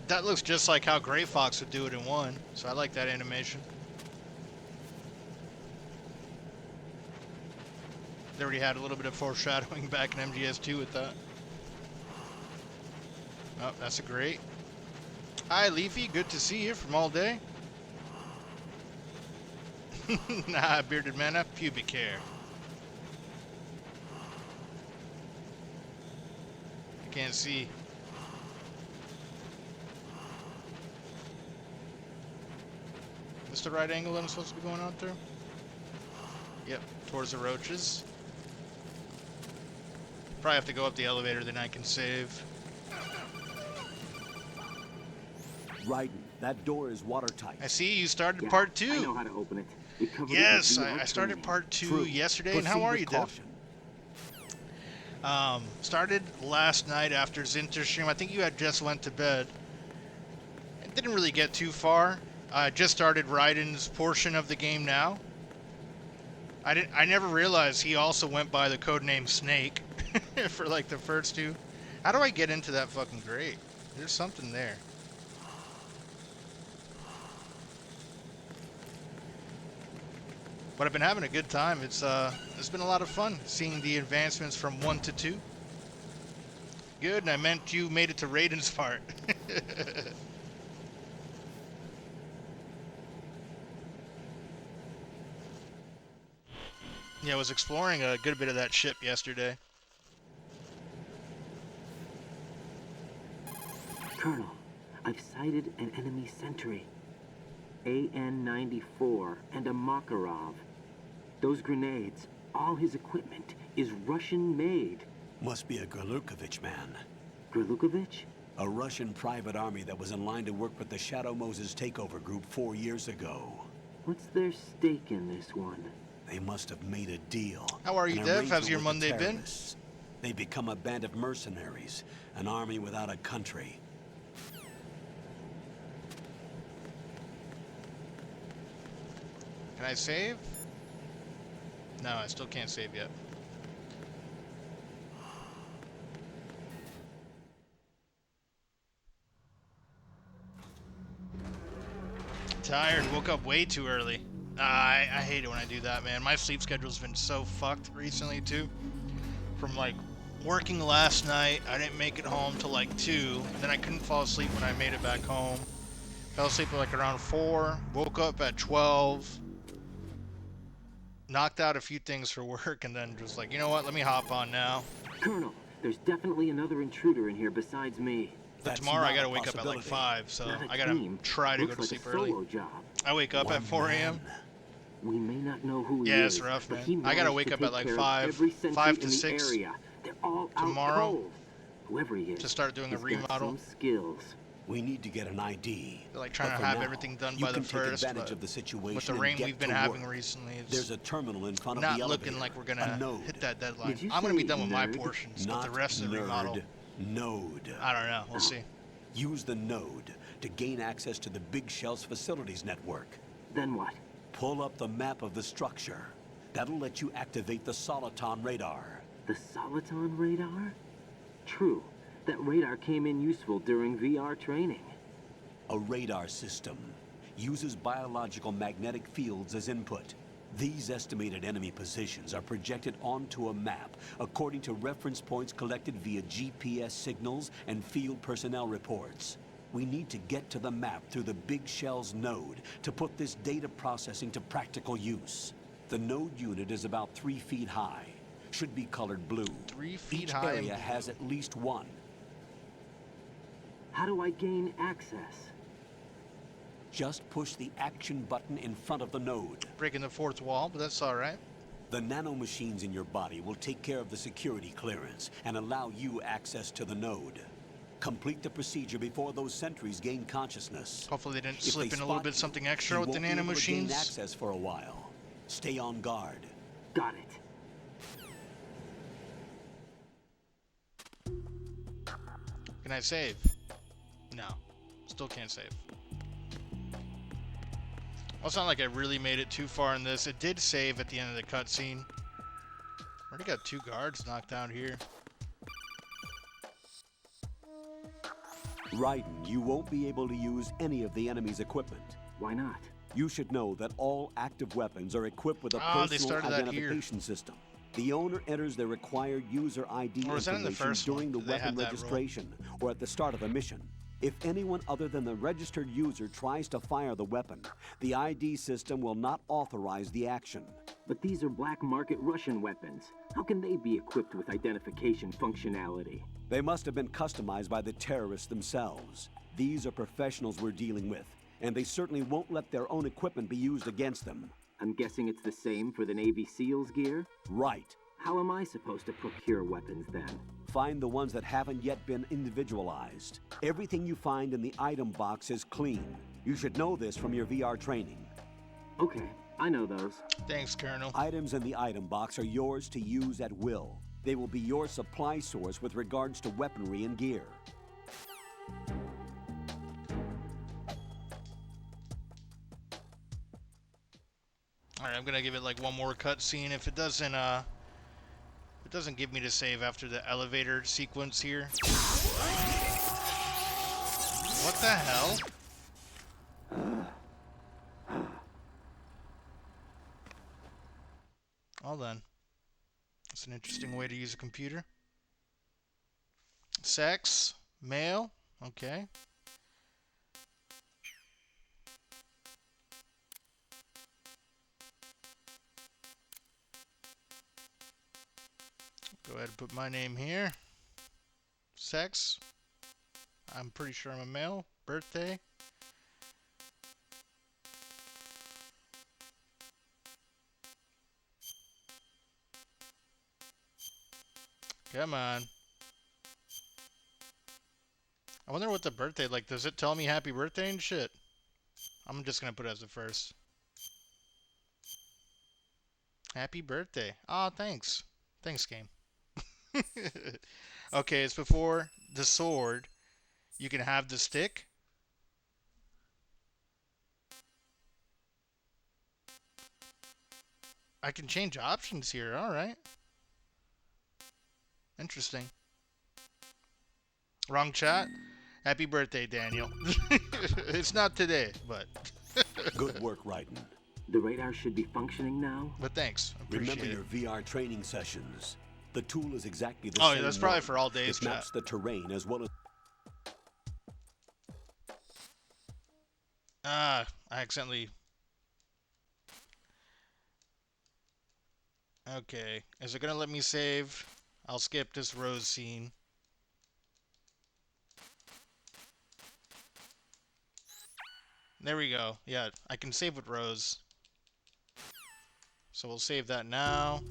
That looks just like how Gray Fox would do it in 1, so I like that animation. They already had a little bit of foreshadowing back in MGS2 with that. Oh, that's a great. Hi, Leafy. Good to see you from All Day. Nah, bearded man, have pubic hair. I can't see. Is this the right angle that I'm supposed to be going out through? Yep, towards the roaches. Probably have to go up the elevator, then I can save. Raiden, that door is watertight. I see you started part 2. I know how to open it. We covered Yes, it with I started part 2 True. yesterday. And how are you, Dev? Started last night after Zinter's stream. I think you had just went to bed. I didn't really get too far. I just started Raiden's portion of the game now. I never realized he also went by the codename Snake for like the first 2. How do I get into that fucking grate? There's something there. But I've been having a good time. It's been a lot of fun seeing the advancements from 1 to 2. Good, and I meant you made it to Raiden's part. Yeah, I was exploring a good bit of that ship yesterday. Colonel, I've sighted an enemy sentry. AN-94 and a Makarov. Those grenades, all his equipment, is Russian-made. Must be a Gerlukovich man. Gerlukovich? A Russian private army that was in line to work with the Shadow Moses takeover group 4 years ago. What's their stake in this one? They must have made a deal. How are you, an Dev? How's arrangement your with Monday the been? terrorists. They become a band of mercenaries, an army without a country. Can I save? No, I still can't save yet. Tired. Woke up way too early. I hate it when I do that, man. My sleep schedule's been so fucked recently, too. From, like, working last night, I didn't make it home till, like, 2. Then I couldn't fall asleep when I made it back home. Fell asleep at, like, around 4. Woke up at 12. Knocked out a few things for work, and then just like, you know what? Let me hop on now. Colonel, there's definitely another intruder in here besides me. But tomorrow I gotta wake up at like 5, so I gotta try to go to sleep early. I wake up at 4 a.m. We may not know who he Yeah, is, it's rough, but man. he I gotta managed wake to up take at like care of 5 every sentry to in the 6. area They're all out tomorrow cold. Whoever he is, to start doing a he's got remodel. some skills. We need to get an ID. They're like trying But to for have now, everything done you by the can take first, advantage but of the situation with the and rain get we've been to having work. recently, There's it's a terminal in front of not the elevator. looking like we're A gonna node. hit that deadline. Did you I'm gonna be say done with my nerd? portions, Not but the rest of the nerd, remodel, node. I don't know. We'll see. Use the node to gain access to the Big Shell's facilities network. Then what? Pull up the map of the structure. That'll let you activate the Soliton radar. The Soliton radar? True. That radar came in useful during VR training. A radar system uses biological magnetic fields as input. These estimated enemy positions are projected onto a map according to reference points collected via GPS signals and field personnel reports. We need to get to the map through the Big Shell's node to put this data processing to practical use. The node unit is about 3 feet high. Should be colored blue. 3 feet Each high. area has at least one. How do I gain access? Just push the action button in front of the node. Breaking the fourth wall, but that's all right. The nanomachines in your body will take care of the security clearance and allow you access to the node. Complete the procedure before those sentries gain consciousness. Hopefully they didn't If slip they in a little spot bit you, something extra you with the won't be able to gain nanomachines. access for a while. Stay on guard. Got it. Can I save? No. Still can't save. Well, it's not like I really made it too far in this. It did save at the end of the cutscene. Already got 2 guards knocked out here. Raiden, you won't be able to use any of the enemy's equipment. Why not? You should know that all active weapons are equipped with a They personal started that here. identification system. The owner enters their required user ID Or was that in the information first during the one? Did they have weapon that rule? registration or at the start of the mission. If anyone other than the registered user tries to fire the weapon, the ID system will not authorize the action. But these are black market Russian weapons. How can they be equipped with identification functionality? They must have been customized by the terrorists themselves. These are professionals we're dealing with, and they certainly won't let their own equipment be used against them. I'm guessing it's the same for the Navy SEALs gear? Right. How am I supposed to procure weapons then? Find the ones that haven't yet been individualized. Everything you find in the item box is clean. You should know this from your VR training. Okay, I know those. Thanks, Colonel. Items in the item box are yours to use at will. They will be your supply source with regards to weaponry and gear. Alright, I'm gonna give it like one more cutscene. If it doesn't give me to save after the elevator sequence here. What the hell? Well then. That's an interesting way to use a computer. Sex? Male? Okay. Go ahead and put my name here. Sex. I'm pretty sure I'm a male. Birthday. Come on. I wonder what the birthday, like, does it tell me happy birthday and shit? I'm just gonna put it as the first. Happy birthday. Aw, thanks. Thanks, game. Okay, it's before the sword. You can have the stick. I can change options here. Alright. Interesting. Wrong chat. Happy birthday, Daniel. It's not today, but... Good work, Raiden. The radar should be functioning now? But thanks. Appreciate Remember it. your VR training sessions. The tool is exactly the Oh, same. yeah, that's probably one. for all days, It maps the terrain as well as... I accidentally... Okay. Is it gonna let me save? I'll skip this Rose scene. There we go. Yeah, I can save with Rose. So we'll save that now.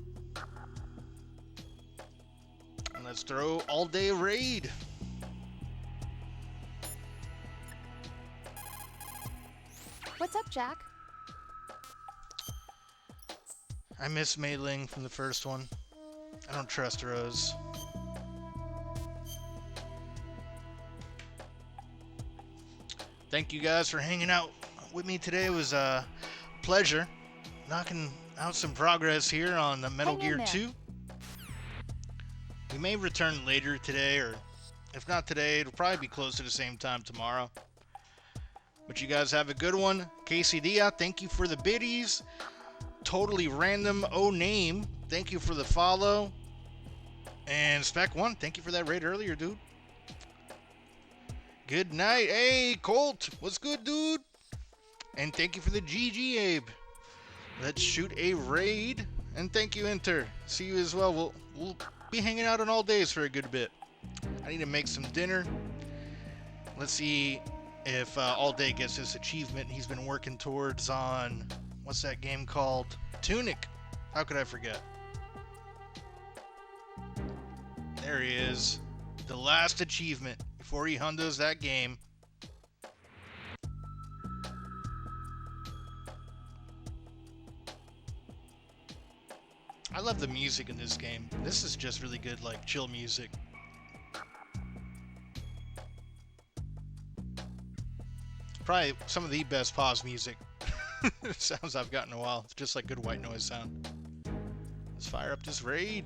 let's throw all day raid. What's up, Jack? I miss Mei Ling from the first one. I don't trust Rose. Thank you guys for hanging out with me today. It was a pleasure knocking out some progress here on the Metal Gear 2. We may return later today, or if not today, it'll probably be close to the same time tomorrow. But you guys have a good one. Casey Dia, thank you for the biddies. Totally random name, thank you for the follow. And Spec1, thank you for that raid earlier, dude. Good night. Hey, Colt, what's good, dude? And thank you for the GG, Abe. Let's shoot a raid. And thank you, Enter. See you as well. We'll be hanging out on all days for a good bit. I need to make some dinner. Let's see if All Day gets this achievement he's been working towards on, what's that game called? Tunic. How could I forget? There he is. The last achievement before he hundos that game. I love the music in this game. This is just really good, like, chill music. Probably some of the best pause music sounds I've got in a while. It's just like good white noise sound. Let's fire up this raid.